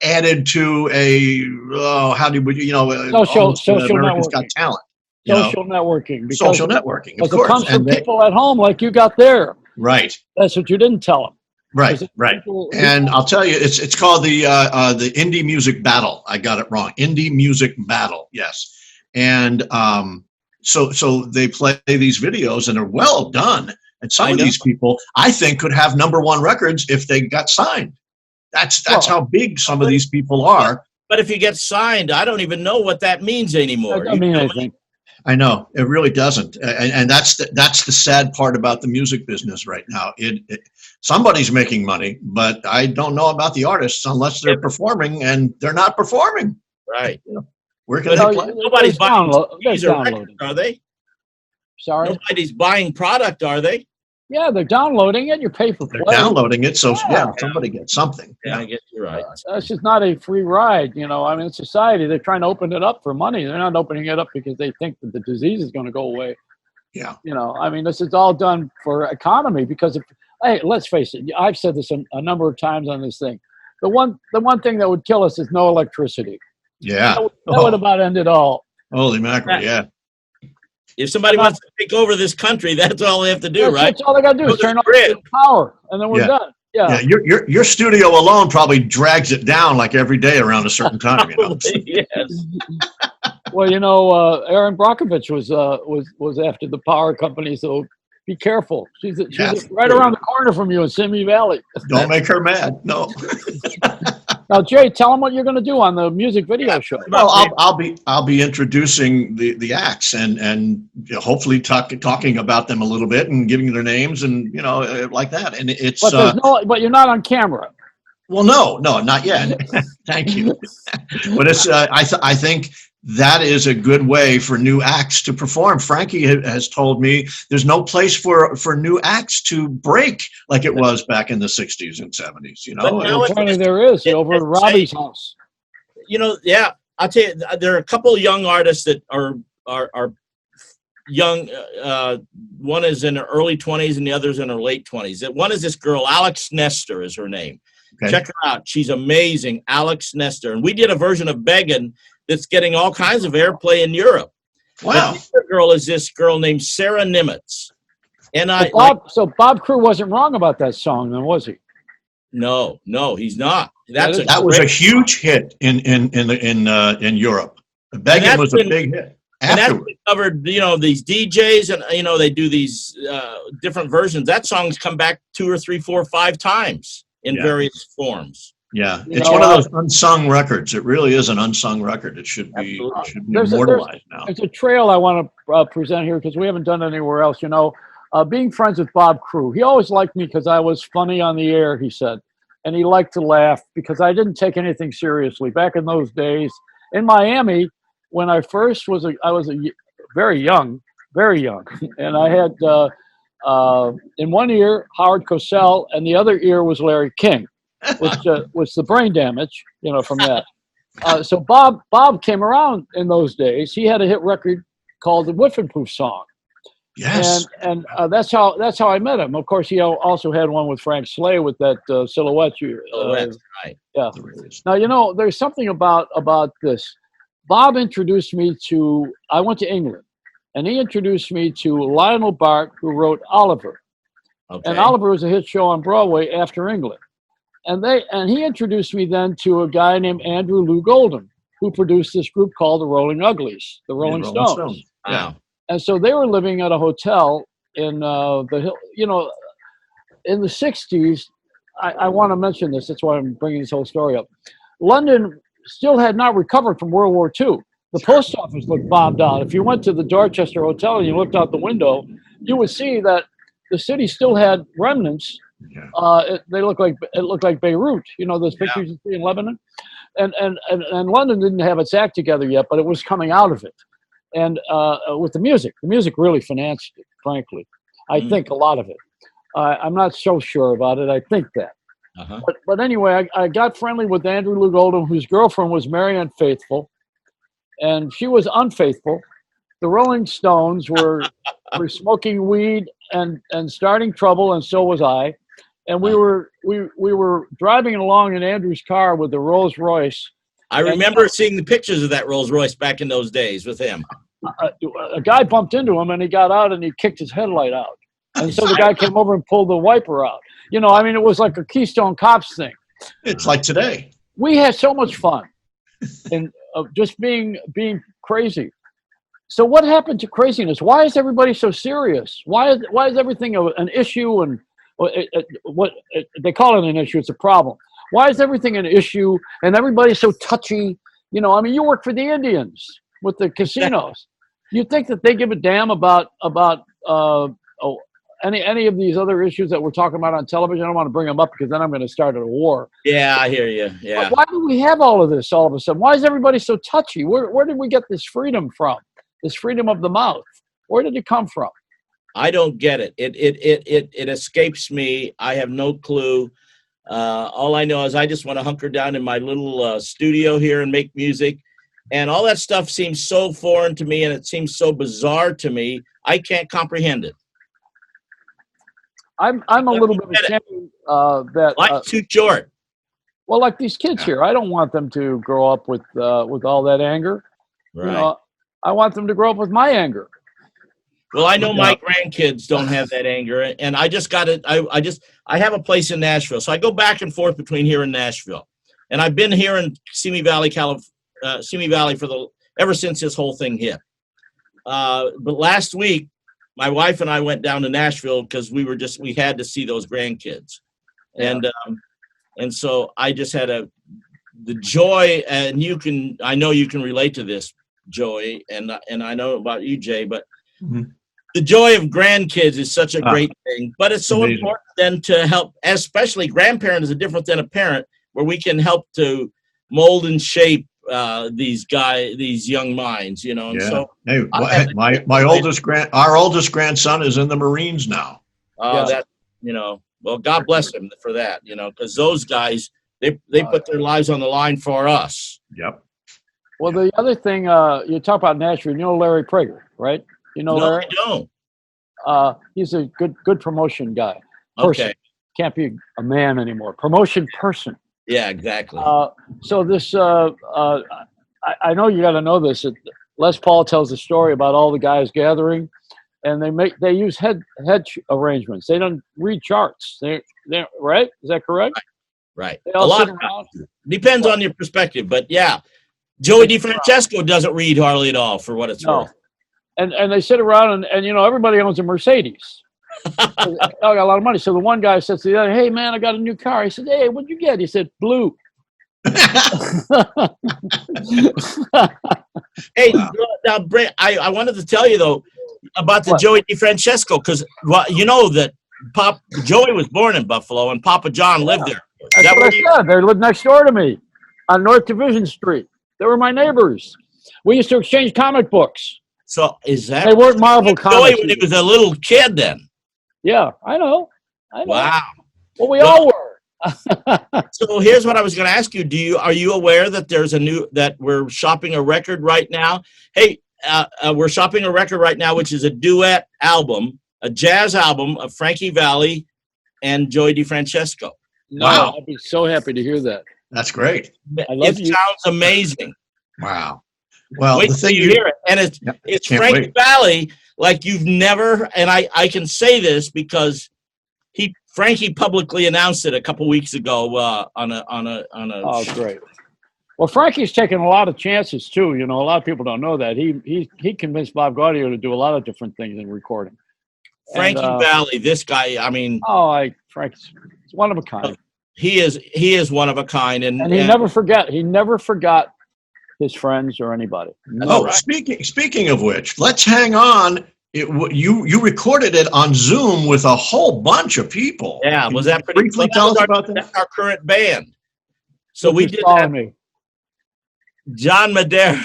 added to social America's networking. Got Talent. Social networking. Social networking, of course. It comes from and people at home like you got there. Right. That's what you didn't tell them. Right, right. And I'll tell you, it's called the Indie Music Battle. I got it wrong. Indie Music Battle. Yes. And so they play these videos and they're well done. And some of these people, I think, could have #1 records if they got signed. That's how big some of these people are. But if you get signed, I don't even know what that means anymore. I mean, I think. I know it really doesn't, and that's the sad part about the music business right now. Somebody's making money, but I don't know about the artists unless they're performing, and they're not performing. Right. Where can they play? Nobody's buying CDs or records, are they? Sorry. Nobody's buying product, are they? Yeah, they're downloading it. You pay for play. They're downloading it, so somebody gets something. Yeah, I guess you're right. That's just not a free ride, you know. I mean, society, they're trying to open it up for money. They're not opening it up because they think that the disease is going to go away. Yeah. You know, I mean, this is all done for economy because hey, let's face it. I've said this a number of times on this thing. The one thing that would kill us is no electricity. Yeah. That would about end it all. Holy mackerel, yeah. If somebody wants to take over this country, that's all they have to do, right? That's all they got to do is turn off the power, and then we're done. Yeah. Your studio alone probably drags it down like every day around a certain time. You know. Yes. Well, you know, Erin Brockovich was after the power company, so be careful. She's right around the corner from you in Simi Valley. Don't make her mad. No. Now, Jay, tell them what you're going to do on the music video show. Well, I'll be introducing the acts and hopefully talking about them a little bit and giving their names and like that. And it's but you're not on camera. Well, no, not yet. Thank you. But it's I think that is a good way for new acts to perform. Frankie has told me there's no place for new acts to break like it was back in the 60s and 70s. You know, apparently there is over at Robby's house. You know, yeah, I'll tell you, there are a couple of young artists that are young. One is in her early 20s and the other's in her late 20s. One is this girl, Alex Nestor is her name. Okay. Check her out. She's amazing, Alex Nestor. And we did a version of Beggin' that's getting all kinds of airplay in Europe. Wow. The other girl is this girl named Sarah Nimitz. And so Bob Crewe wasn't wrong about that song, then, was he? No, he's not. That was a huge hit in Europe. Beggin' was a big hit. And that's covered, these DJs and, they do these different versions. That song's come back 2 or 3, 4, 5 times in various forms. Yeah, it's one of those unsung records. It really is an unsung record. It should be immortalized now. It's a trail I want to present here because we haven't done it anywhere else. Being friends with Bob Crewe, he always liked me because I was funny on the air, he said. And he liked to laugh because I didn't take anything seriously. Back in those days, in Miami, when I first I was very young, and I had in one ear Howard Cosell, and the other ear was Larry King, which was the brain damage, from that. So Bob came around in those days. He had a hit record called the Whiffenpoof Song. Yes, and that's how I met him. Of course, he also had one with Frank Slay with that Silhouette. That's right. Yeah. Now there's something about this. Bob introduced me I went to England, and he introduced me to Lionel Bart, who wrote Oliver. Okay. And Oliver was a hit show on Broadway after England. And he introduced me then to a guy named Andrew Lou Goldham, who produced this group called the Rolling Uglies, the Rolling Stones. Wow. And so they were living at a hotel in the hill, in the 60s. I want to mention this. That's why I'm bringing this whole story up. London still had not recovered from World War II. The post office looked bombed out. If you went to the Dorchester Hotel and you looked out the window, you would see that the city still had remnants. Yeah. It looked like Beirut. Those pictures you see in Lebanon, and London didn't have its act together yet, but it was coming out of it. And with the music really financed it. Frankly, I think a lot of it. I'm not so sure about it. I think that. Uh-huh. But anyway, I got friendly with Andrew Lou Goldham, whose girlfriend was Marianne Faithfull, and she was unfaithful. The Rolling Stones were smoking weed and starting trouble, and so was I. And we were driving along in Andrew's car with the Rolls Royce. I remember seeing the pictures of that Rolls Royce back in those days with him. A guy bumped into him, and he got out and he kicked his headlight out. And so the guy came over and pulled the wiper out. You know, I mean, it was like a Keystone Cops thing. It's like today. We had so much fun and just being crazy. So what happened to craziness? Why is everybody so serious? Why is everything an issue? And they call it an issue, it's a problem. Why is everything an issue and everybody's so touchy? You know, I mean, you work for the Indians with the casinos. You think that they give a damn about any of these other issues that we're talking about on television? I don't want to bring them up because then I'm going to start a war. Yeah, I hear you. Yeah. But why do we have all of this all of a sudden? Why is everybody so touchy? Where did we get this freedom from? This freedom of the mouth? Where did it come from? I don't get it. It escapes me. I have no clue. All I know is I just want to hunker down in my little studio here and make music. And all that stuff seems so foreign to me, and it seems so bizarre to me. I can't comprehend it. I'm a little bit ashamed that life's too short. Well, like these kids here, I don't want them to grow up with all that anger. Right. You know, I want them to grow up with my anger. Well, I know my grandkids don't have that anger, and I just got it. I have a place in Nashville, so I go back and forth between here and Nashville, and I've been here in Simi Valley, ever since this whole thing hit. But last week, my wife and I went down to Nashville because we had to see those grandkids, and so I just had the joy, and I know you can relate to this, Joey, and I know about you, Jay, but. Mm-hmm. The joy of grandkids is such a great thing, but it's so amazing. Important then to help, especially grandparent is different than a parent, where we can help to mold and shape these young minds, you know. And so, hey, our oldest grandson is in the Marines now. That, you know, well, God bless him for that, you know, because those guys they put their lives on the line for us. Yep. Well, the other thing you talk about Nashville, you know Larry Prager, right? You know, no, Larry? I don't. He's a good promotion guy. Person. Okay. Can't be a man anymore. Promotion person. Yeah, exactly. So this, I know you got to know this. Les Paul tells a story about all the guys gathering, and they use head arrangements. They don't read charts. They right? Is that correct? Right. They all sit around. Depends on your perspective, but yeah, Joey DeFrancesco doesn't read hardly at all, for what it's worth. And they sit around and you know, everybody owns a Mercedes. I got a lot of money. So the one guy says to the other, "Hey man, I got a new car." He said, "Hey, what'd you get?" He said, "Blue." Hey, now Brent, I wanted to tell you though about the Joey DeFrancesco, because you know that Joey was born in Buffalo and Papa John lived there. That's what I said. They lived next door to me on North Division Street. They were my neighbors. We used to exchange comic books. So is that they weren't Marvel comics? Joey when he was a little kid then. Yeah, I know. Wow. Well, we all were. So here's what I was going to ask you. Are you aware that that we're shopping a record right now? Hey, we're shopping a record right now, which is a duet album, a jazz album of Frankie Valli and Joey DeFrancesco. Wow. I'd be so happy to hear that. That's great. It sounds amazing. Wow. Well, wait till you hear it. And it's Frankie Valli like you've never, and I can say this because Frankie publicly announced it a couple weeks ago on a Oh, great. Well, Frankie's taken a lot of chances too. You know, a lot of people don't know that. He convinced Bob Gaudio to do a lot of different things in recording. Frankie Valli, this guy, I mean, Frankie's one of a kind. He is one of a kind, and he never forgot his friends or anybody. Oh, right. Speaking of which, let's hang on. You recorded it on Zoom with a whole bunch of people. Yeah, was that pretty? Briefly tell us about that. That's our current band. So we did that. John Madera.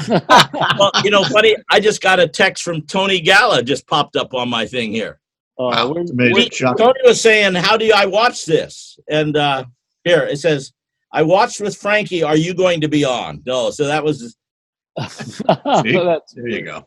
Well, you know, funny. I just got a text from Tony Galla. Just popped up on my thing here. Wow, amazing. Tony was saying, "How do I watch this?" And here it says, "I watched with Frankie. Are you going to be on?" No, so that was. There you go.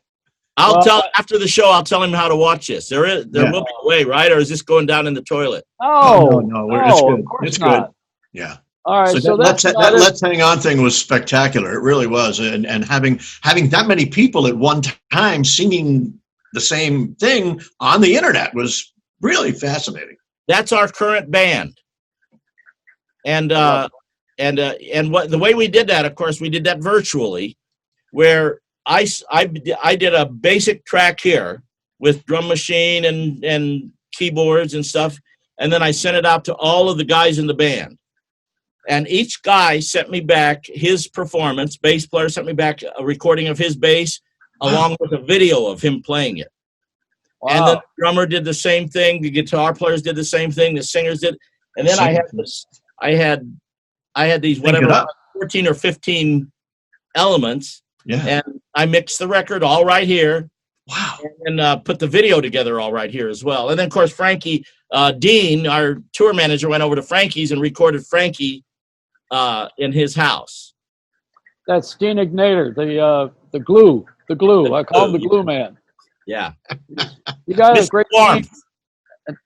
After the show. I'll tell him how to watch this. There will be a way, right? Or is this going down in the toilet? No, it's good. It's good. Yeah. All right. So that Let's Hang On thing was spectacular. It really was, and having that many people at one time singing the same thing on the internet was really fascinating. That's our current band. And what the way we did that, of course, we did that virtually, where I did a basic track here with drum machine and keyboards and stuff, and then I sent it out to all of the guys in the band. And each guy sent me back his performance. Bass player sent me back a recording of his bass along with a video of him playing it. Wow. And then the drummer did the same thing. The guitar players did the same thing. The singers did. And then I had these whatever 14 or 15 elements. Yeah. And I mixed the record all right here. Wow. And put the video together all right here as well. And then, of course, Frankie Dean, our tour manager, went over to Frankie's and recorded Frankie in his house. That's Dean Ignator, the glue. I call him the glue man. Yeah. You guys, great warmth.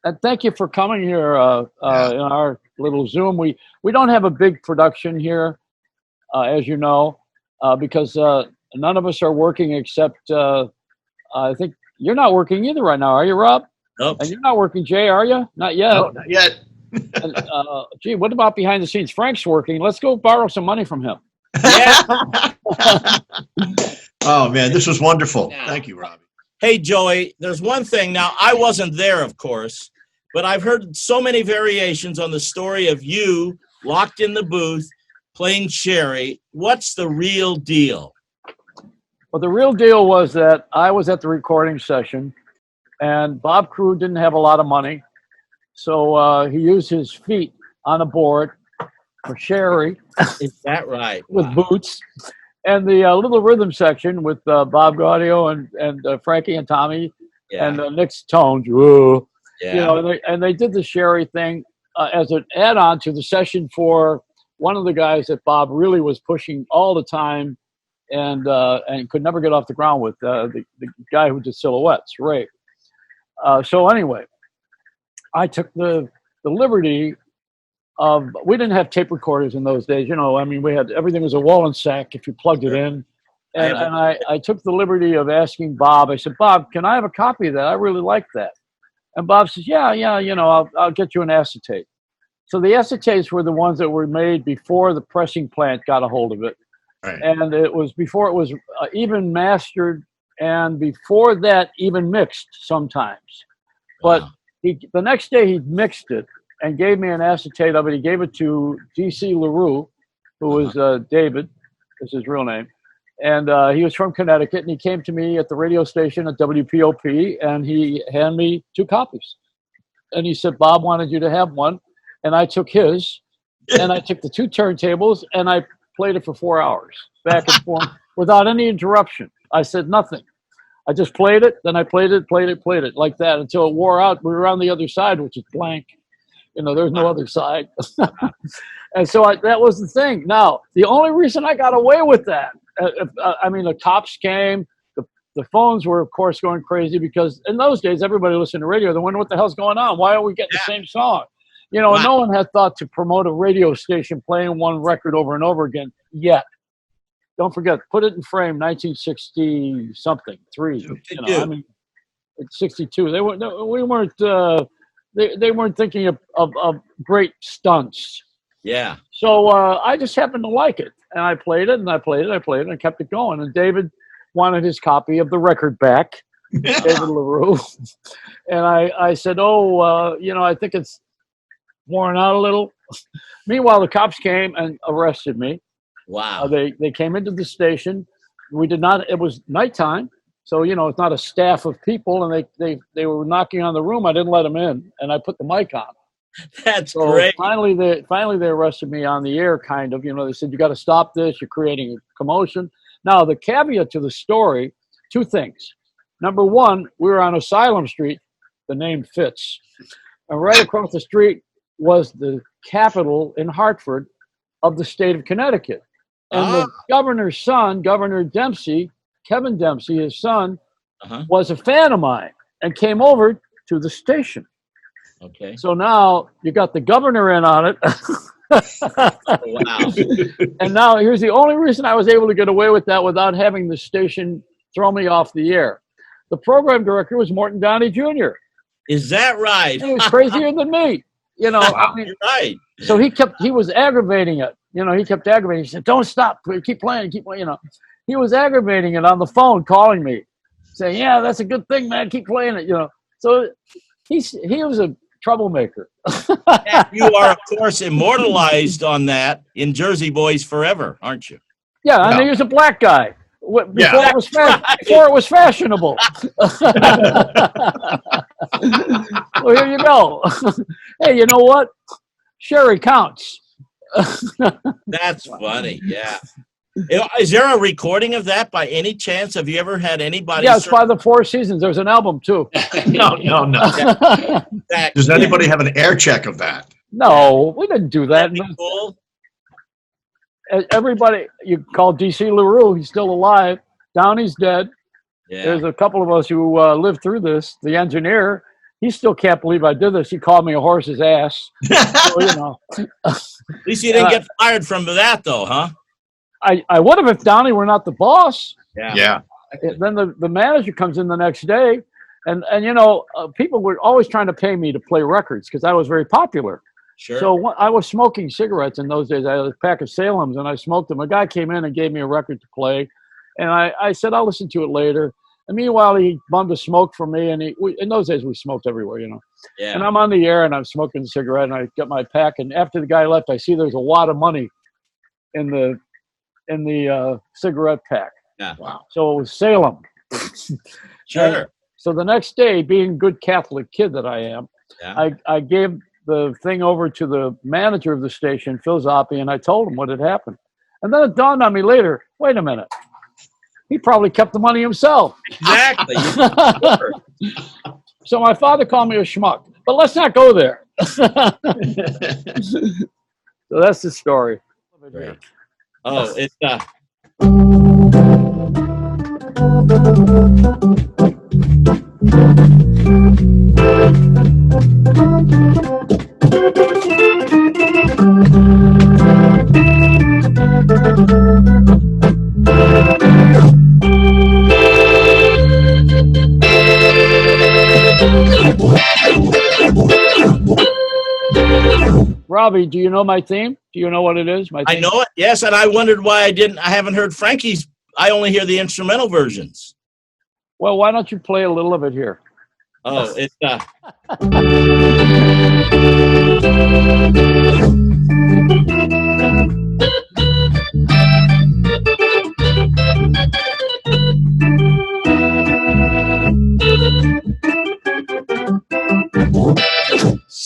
And thank you for coming here in our little Zoom. We don't have a big production here, as you know, because none of us are working except I think you're not working either right now, are you, Rob? Nope. And you're not working, Jay, are you? Not yet. No, not yet. And, gee, what about behind the scenes? Frank's working. Let's go borrow some money from him. Yeah. Oh, man, this was wonderful. Thank you, Robbie. Hey, Joey, there's one thing. Now, I wasn't there, of course, but I've heard so many variations on the story of you locked in the booth playing Sherry. What's the real deal? Well, the real deal was that I was at the recording session, and Bob Crewe didn't have a lot of money, so he used his feet on a board for Sherry. Is that right? With boots. And the little rhythm section with Bob Gaudio and Frankie and Tommy and Nick's tones. Whoa. Yeah. You know, and they did the Sherry thing as an add-on to the session for one of the guys that Bob really was pushing all the time and could never get off the ground with, the guy who did Silhouettes, Ray. So anyway, I took the liberty of, we didn't have tape recorders in those days, you know. I mean, we had, everything was a Wallensack if you plugged it in. And I took the liberty of asking Bob, I said, Bob, can I have a copy of that? I really like that. And Bob says, yeah, you know, I'll get you an acetate. So the acetates were the ones that were made before the pressing plant got a hold of it. Right. And it was before it was even mastered, and before that even mixed sometimes. But the next day he mixed it and gave me an acetate of it. He gave it to D.C. LaRue, who was David, is his real name. And he was from Connecticut, and he came to me at the radio station at WPOP, and he handed me 2 copies. And he said, Bob wanted you to have one. And I took his, and I took the 2 turntables, and I played it for 4 hours, back and forth, without any interruption. I said nothing. I just played it, then I played it, like that, until it wore out. We were on the other side, which is blank. You know, there's no other side. And so that was the thing. Now, the only reason I got away with that, I mean, the cops came, the phones were, of course, going crazy, because in those days, everybody listened to radio. They wondered what the hell's going on. Why are we getting the same song? You know, no one had thought to promote a radio station playing one record over and over again yet. Don't forget, Put It in Frame, 1960 something, 3. You know, I mean, it's 62. They weren't. We weren't. They weren't thinking of great stunts. Yeah. So I just happened to like it, and I played it, and I played it, and I kept it going. And David wanted his copy of the record back, David LaRue, and I said, "Oh, you know, I think it's worn out a little." Meanwhile, the cops came and arrested me. Wow. They came into the station. We did not. It was nighttime, so you know it's not a staff of people, and they were knocking on the room. I didn't let them in, and I put the mic on. That's great. Finally they arrested me on the air, kind of. You know, they said, you got to stop this. You're creating a commotion. Now, the caveat to the story, 2 things. Number 1, we were on Asylum Street. The name fits. And right across the street was the capital in Hartford of the state of Connecticut. And the governor's son, Governor Dempsey, Kevin Dempsey, his son, was a fan of mine and came over to the station. Okay. So now you got the governor in on it. Wow. And now here's the only reason I was able to get away with that without having the station throw me off the air. The program director was Morton Downey Jr. Is that right? He was crazier than me. You know, I mean, You're right. so he was aggravating it. You know, he kept aggravating. He said, "Don't stop. Keep playing. Keep playing." You know, he was aggravating it on the phone, calling me, saying, "Yeah, that's a good thing, man. Keep playing it." You know, so he was a troublemaker. You are, of course, immortalized on that in Jersey Boys forever, aren't you? Yeah, I mean, he was a black guy before Yeah, it was before it was fashionable. Well, here you go. Hey, you know what? Sherry counts. That's funny. Yeah. Is there a recording of that by any chance? Have you ever had anybody? Yeah, it's by the Four Seasons. There's an album too. no. Does anybody have an air check of that? No, we didn't do that. That'd be cool. Everybody, you call DC LaRue. He's still alive. Downey's dead. Yeah. There's a couple of us who lived through this. The engineer, he still can't believe I did this. He called me a horse's ass. So, you know. At least you didn't get fired from that, though, huh? I would have if Downey were not the boss. Yeah. Then the manager comes in the next day, and you know, people were always trying to pay me to play records because I was very popular. Sure. So I was smoking cigarettes in those days. I had a pack of Salems, and I smoked them. A guy came in and gave me a record to play, and I said, I'll listen to it later. And meanwhile, he bummed a smoke from me, and in those days, we smoked everywhere, you know. Yeah. And I'm on the air, and I'm smoking a cigarette, and I got my pack, and after the guy left, I see there's a wad of money in the cigarette pack. Yeah. Wow. So it was Salem. Sure. So the next day, being a good Catholic kid that I am, Yeah. I gave the thing over to the manager of the station, Phil Zoppi, and I told him what had happened. And then it dawned on me later, wait a minute. He probably kept the money himself. Exactly. So my father called me a schmuck. But let's not go there. So that's the story. Great. Oh, it's Robby, do you know my theme? Do you know what it is? My theme? I know it. Yes, and I wondered why I haven't heard Frankie's. I only hear the instrumental versions. Well, why don't you play a little of it here? Oh, it's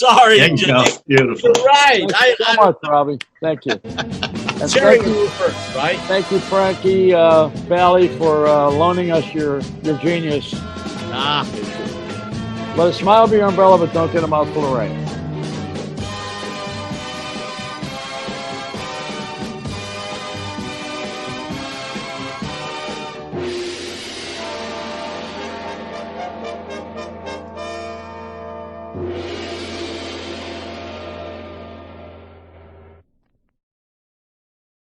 sorry, There you go. Jimmy. Beautiful. You're right. Thank you so much, Robbie. Thank you. And Jerry thank you, first, right? thank you, Frankie Valli, for loaning us your genius. Ah, Let a smile be your umbrella, but don't get a mouthful of rain.